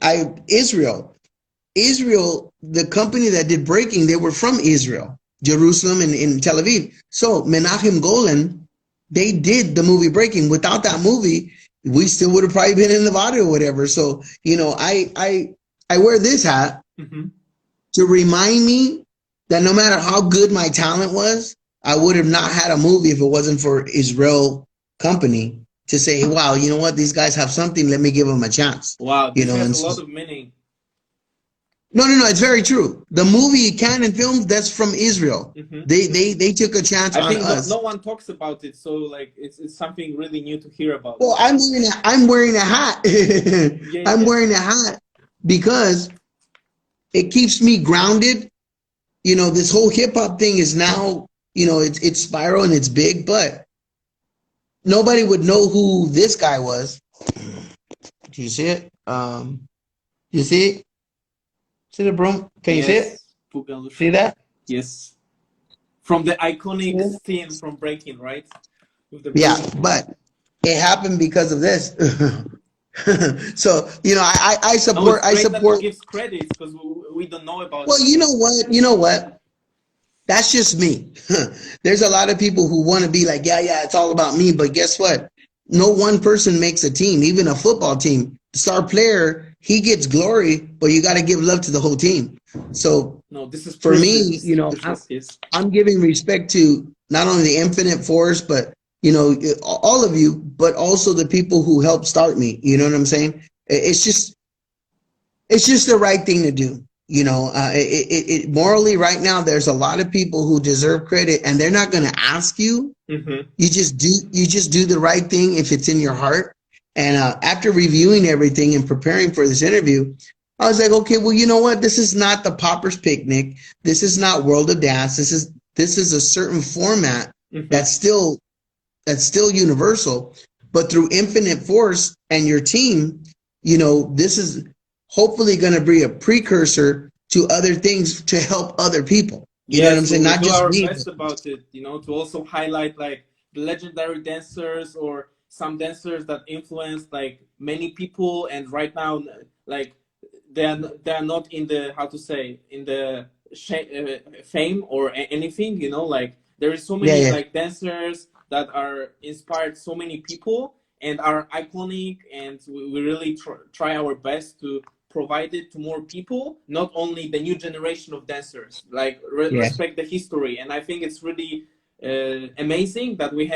Speaker 2: Israel, the company that did breaking, they were from Israel, Jerusalem, and in Tel Aviv. So Menachem Golan, they did the movie Breaking. Without that movie, we still would have probably been in Nevada or whatever. So, I wear this hat to remind me that no matter how good my talent was, I would have not had a movie if it wasn't for Israel company to say, hey, wow, you know what? These guys have something. Let me give them a chance.
Speaker 3: Wow, this has
Speaker 2: and
Speaker 3: a lot of meaning.
Speaker 2: No, it's very true. The movie Canon Films, that's from Israel. They took a chance on us.
Speaker 3: No one talks about it, so like it's something really new to hear about.
Speaker 2: Well, I'm wearing a hat. I'm wearing a hat because it keeps me grounded. This whole hip hop thing is now, it's spiral and it's big, but nobody would know who this guy was. Do you see it? You see it? See the bro? Can you see it?
Speaker 3: Boogaloo.
Speaker 2: See that?
Speaker 3: Yes. From the iconic scene from Breaking, right?
Speaker 2: But it happened because of this. So, I support. I support.
Speaker 3: That gives credit because we don't know about.
Speaker 2: Well, you know what? That's just me. There's a lot of people who want to be like, yeah, it's all about me. But guess what? No one person makes a team, even a football team. The star player, he gets glory, but you got to give love to the whole team. So
Speaker 3: no, this is
Speaker 2: for me, I'm giving respect to not only the Infinite Force, but all of you, but also the people who helped start me. You know what I'm saying? It's just the right thing to do. Morally right now, there's a lot of people who deserve credit, and they're not going to ask you. You just do the right thing if it's in your heart. And after reviewing everything and preparing for this interview, I was like, okay, well, you know what? This is not the Pauper's Picnic. This is not World of Dance. This is a certain format that's still universal. But through Infinite Force and your team, this is hopefully going to be a precursor to other things to help other people. You know what I'm saying? Not just me.
Speaker 3: Best about it, to also highlight like the legendary dancers or some dancers that influenced like many people, and right now like they are not in the fame or anything. Like there is so many like dancers that are inspired so many people and are iconic, and we really try our best to provide it to more people, not only the new generation of dancers, like respect the history. And I think it's really amazing that we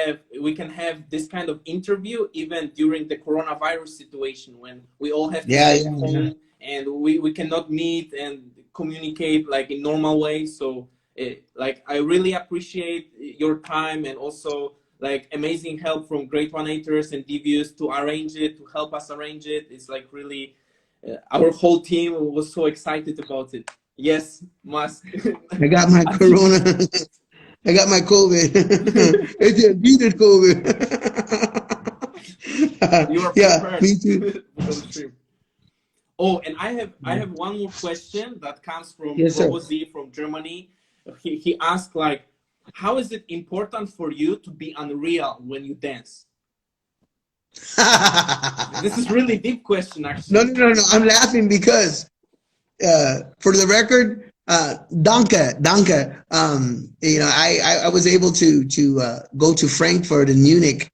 Speaker 3: can have this kind of interview even during the coronavirus situation when we all have to stay home and we cannot meet and communicate like in normal ways. So I really appreciate your time, and also like amazing help from Great One-Eighters and Devious to arrange it, to help us arrange it. It's like really our whole team was so excited about it. Yes, mask.
Speaker 2: I got my corona. I got my COVID. It's a needed COVID.
Speaker 3: You are prepared.
Speaker 2: Me too.
Speaker 3: Oh, and I have one more question that comes from Robozy from Germany. He asked like, how is it important for you to be unreal when you dance? This is really deep question, actually.
Speaker 2: No. I'm laughing because, for the record, danke. I was able to go to Frankfurt and Munich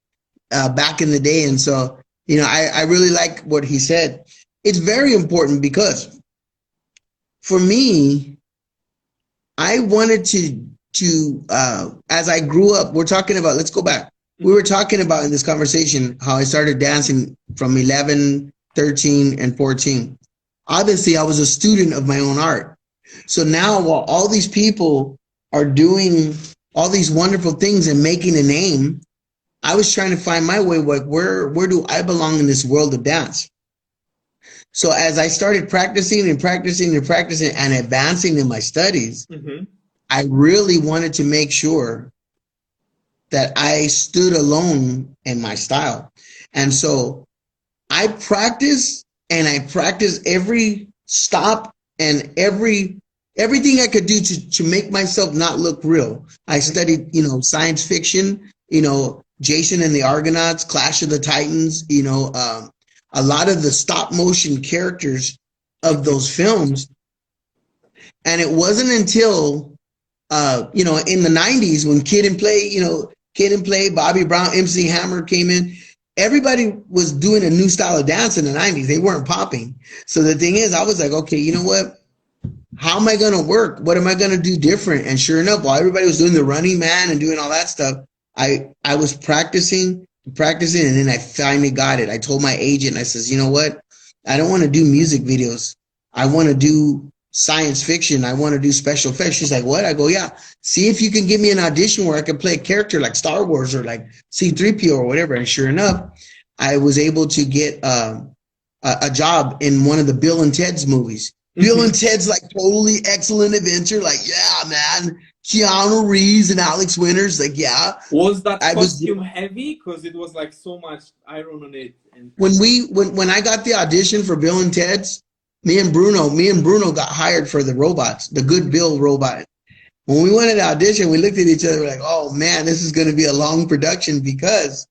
Speaker 2: back in the day, and so I really like what he said. It's very important because for me, I wanted to as I grew up, we're talking about, let's go back. We were talking about in this conversation how I started dancing from 11, 13, and 14. Obviously, I was a student of my own art. So now while all these people are doing all these wonderful things and making a name, I was trying to find my way, like where do I belong in this world of dance? So as I started practicing and advancing in my studies, I really wanted to make sure that I stood alone in my style. And so I practice every stop and everything I could do to make myself not look real. I studied, science fiction, Jason and the Argonauts, Clash of the Titans, a lot of the stop motion characters of those films. And it wasn't until, you know, in the 90s when Kid and Play, Bobby Brown, MC Hammer came in. Everybody was doing a new style of dance in the 90s. They weren't popping. So the thing is, I was like, okay, you know what? How am I going to work? What am I going to do different? And sure enough, while everybody was doing the Running Man and doing all that stuff, I was practicing, and then I finally got it. I told my agent, I says, you know what? I don't want to do music videos. I want to do science fiction. I want to do special effects. She's like, what? I go, yeah. See if you can give me an audition where I can play a character like Star Wars or like C-3PO or whatever. And sure enough, I was able to get a job in one of the Bill and Ted's movies. Bill and Ted's like Totally Excellent Adventure. Like, yeah, man. Keanu Reeves and Alex Winters. Like, yeah.
Speaker 3: Was that costume heavy? Because it was like so much iron on it. And
Speaker 2: when I got the audition for Bill and Ted's, me and Bruno got hired for the robots, the Good Bill robot. When we went to the audition, we looked at each other like, oh man, this is going to be a long production because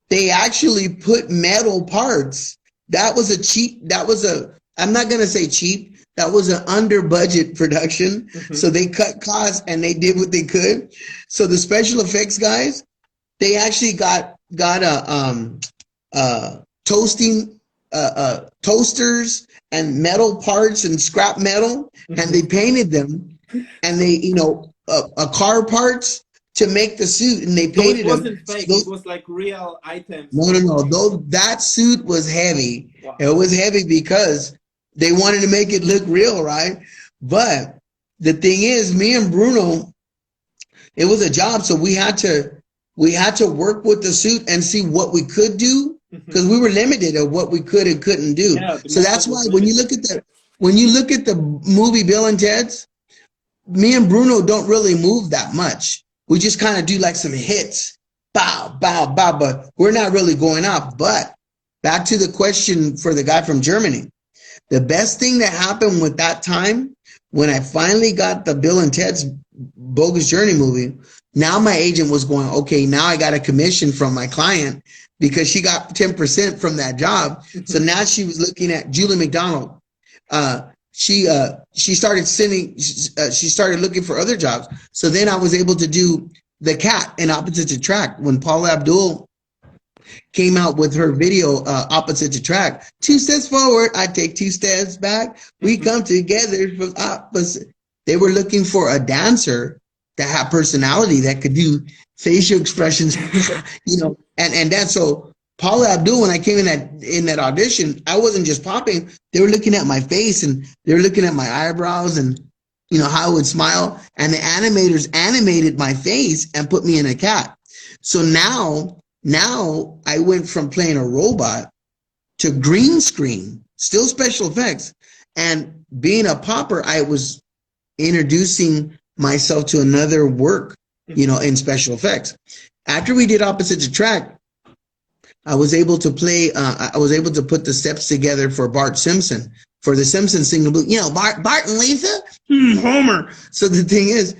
Speaker 2: they actually put metal parts. I'm not going to say cheap. That was an under budget production. So they cut costs and they did what they could. So the special effects guys, they actually got toasters and metal parts and scrap metal, and they painted them, and they, you know, car parts to make the suit, and they painted them.
Speaker 3: It wasn't fake. It was like real items.
Speaker 2: No. That suit was heavy. Wow. It was heavy because they wanted to make it look real, right? But the thing is, me and Bruno, it was a job, so we had to work with the suit and see what we could do. Because we were limited of what we could and couldn't do. Yeah, so that's why when you look at the movie Bill and Ted's, me and Bruno don't really move that much. We just kind of do like some hits, bow, bow, bow, but we're not really going off. But back to the question for the guy from Germany, the best thing that happened with that time when I finally got the Bill and Ted's Bogus Journey movie, now my agent was going, okay, now I got a commission from my client because she got 10% from that job. So now she was looking at Julie McDonald. She started looking for other jobs. So then I was able to do The Cat in Opposites Attract when Paula Abdul came out with her video, Opposites Attract. 2 steps forward, I take 2 steps back. We come together from opposite. They were looking for a dancer that had personality, that could do facial expressions, you know, and that's so Paula Abdul, when I came in that audition, I wasn't just popping. They were looking at my face and they were looking at my eyebrows and, you know, how I would smile. And the animators animated my face and put me in a cat. So now I went from playing a robot to green screen, still special effects. And being a popper, I was introducing myself to another work, you know, in special effects. After we did Opposites Attract, I was able to put the steps together for Bart Simpson, for the Simpsons singing, you know, Bart and Lisa, Homer. So the thing is,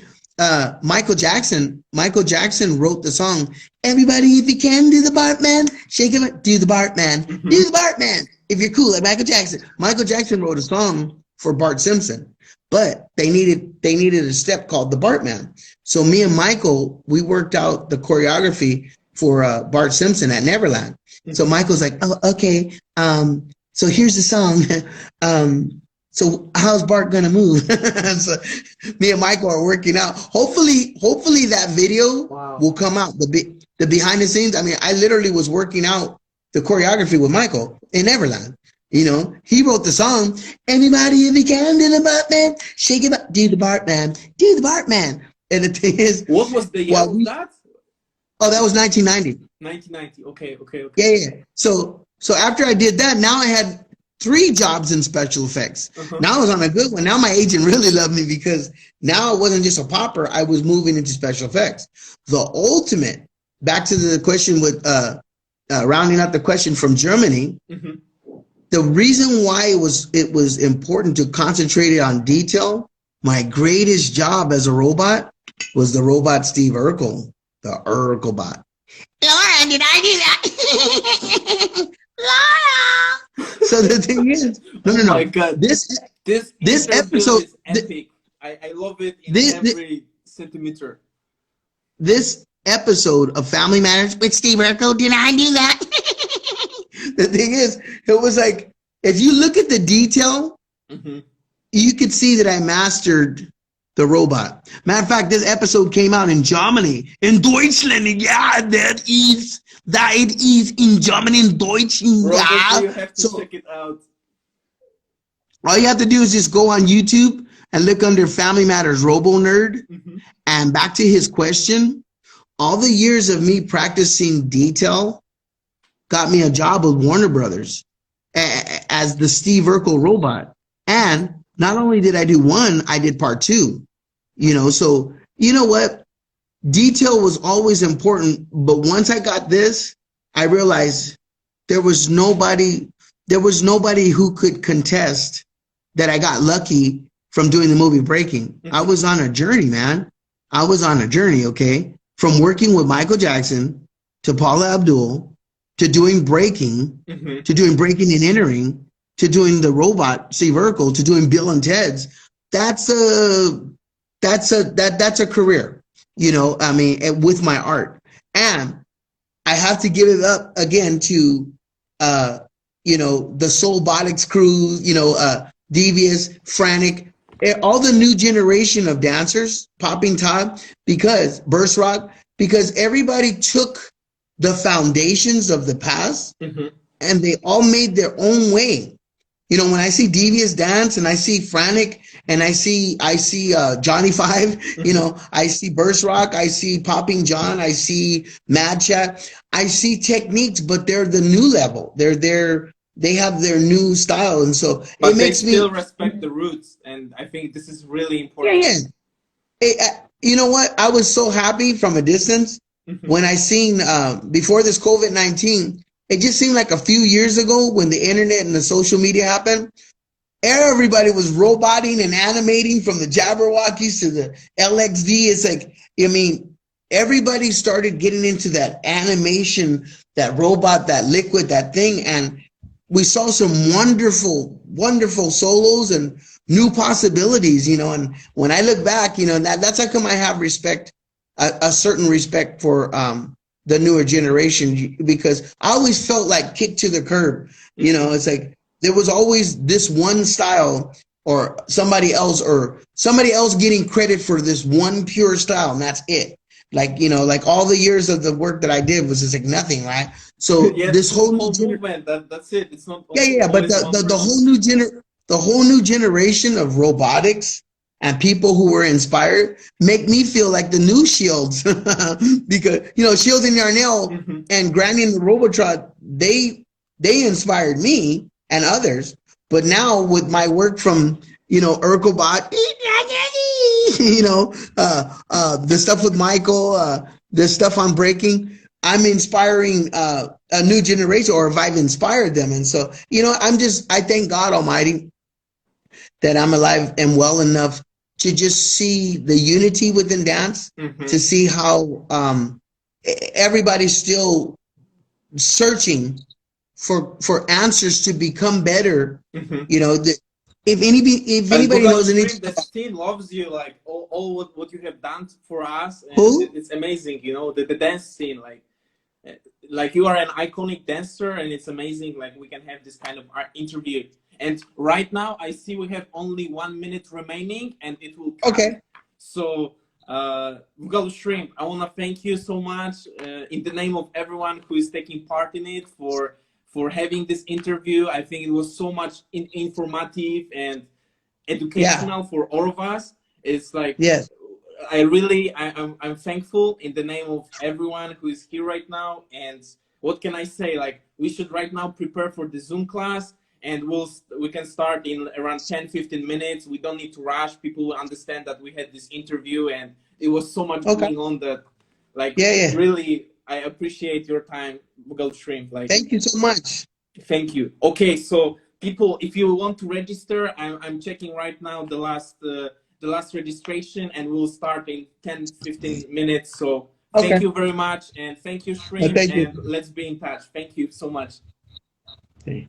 Speaker 2: Michael Jackson wrote the song, everybody, if you can, do the Bartman, shake it, do the Bartman, do the Bartman. If you're cool like Michael Jackson. Michael Jackson wrote a song for Bart Simpson, but they needed a step called the Bartman. So me and Michael, we worked out the choreography for Bart Simpson at Neverland. So Michael's like, oh, okay. So here's the song. So how's Bart gonna move? So me and Michael are working out. Hopefully that video will come out. The behind the scenes. I mean, I literally was working out the choreography with Michael in Neverland. You know, he wrote the song. Everybody, if you can, do the Bartman, shake it up, do the Bartman, do the Bartman. And the thing is,
Speaker 3: what was the year of that?
Speaker 2: Oh, that was 1990.
Speaker 3: 1990. Okay.
Speaker 2: Yeah. So after I did that, now I had 3 jobs in special effects. Now I was on a good one. Now my agent really loved me because now I wasn't just a popper. I was moving into special effects. The ultimate, back to the question with rounding out the question from Germany. The reason why it was important to concentrate on detail, my greatest job as a robot was the robot Steve Urkel, the Urkel bot. Lauren, did I do that? So the thing is, no,
Speaker 3: Oh
Speaker 2: no,
Speaker 3: my
Speaker 2: no.
Speaker 3: God, this
Speaker 2: This
Speaker 3: interview
Speaker 2: episode,
Speaker 3: is epic. I love it in
Speaker 2: this
Speaker 3: every centimeter.
Speaker 2: this episode of Family Matters with Steve Urkel, did I do that? The thing is, it was like, if you look at the detail,
Speaker 3: Mm-hmm.
Speaker 2: you could see that I mastered the robot. Matter of fact, this episode came out in Germany, in Deutschland. Yeah, that it is in Germany, in Deutschland.
Speaker 3: Probably
Speaker 2: Yeah.
Speaker 3: you have to
Speaker 2: So
Speaker 3: check it out.
Speaker 2: all you have to do is just go on YouTube and look under Family Matters Robo Nerd.
Speaker 3: Mm-hmm.
Speaker 2: And back to his question, all the years of me practicing detail got me a job with Warner Brothers as the Steve Urkel robot. And not only did I do one, I did part two. So you know what? Detail was always important, but once I got this, I realized there was nobody who could contest that I got lucky from doing the movie Breaking. I was on a journey, man. I was on a journey, okay? From working with Michael Jackson to Paula Abdul to doing Breaking, to doing Breaking and Entering, to doing the robot Steve Urkel, to doing Bill and Ted's. That's a career, with my art. And I have to give it up again to the Soulbotics crew, Devious, Frantic, all the new generation of dancers, Popping Todd, because Burst Rock, because everybody took the foundations of the past and they all made their own way. When I see Devious dance and I see Frantic and I see Johnny Five, I see Burst Rock, I see Popping John, I see Mad Chat, I see techniques, but they're the new level. They have their new style, and so
Speaker 3: but
Speaker 2: it makes me
Speaker 3: still respect the roots, and I think this is really important.
Speaker 2: You know what? I was so happy from a distance when I seen before this COVID-19. It just seemed like a few years ago when the internet and the social media happened, everybody was roboting and animating from the Jabberwockies to the LXD. It's like, everybody started getting into that animation, that robot, that liquid, that thing. And we saw some wonderful, wonderful solos and new possibilities, and when I look back, that's how come I have a certain respect for, the newer generation, because I always felt like kicked to the curb. It's like there was always this one style or somebody else getting credit for this one pure style, and that's it. Like all the years of the work that I did was just like nothing, right? So this whole
Speaker 3: movement, that's it. It's not
Speaker 2: but the whole new generation of robotics and people who were inspired make me feel like the new Shields because Shields and Yarnell and Granny and the Robotron, they inspired me and others. But now with my work from Urkelbot, the stuff with Michael, the stuff on Breaking, I'm inspiring a new generation, or if I've inspired them. And so I thank God Almighty that I'm alive and well enough to just see the unity within dance, to see how everybody's still searching for answers to become better. If anybody knows anything,
Speaker 3: the scene loves you, like all what you have done for us. And it's amazing, the dance scene, like you are an iconic dancer, and it's amazing. Like we can have this kind of art interview. And right now, I see we have only 1 minute remaining, and it will cut.
Speaker 2: Okay.
Speaker 3: So, Boogaloo Shrimp, I want to thank you so much in the name of everyone who is taking part in it for having this interview. I think it was so much informative and educational for all of us. It's like, I'm thankful in the name of everyone who is here right now. And what can I say? Like, we should right now prepare for the Zoom class. And we can start in around 10-15 minutes. We don't need to rush. People will understand that we had this interview and it was so much going on that, really, I appreciate your time, Boogaloo Shrimp.
Speaker 2: Thank you so much.
Speaker 3: Thank you. Okay, so people, if you want to register, I'm checking right now the last registration, and we'll start in 10-15 minutes. So thank you very much, and thank you, Shrimp, and let's be in touch. Thank you so much.
Speaker 2: Okay.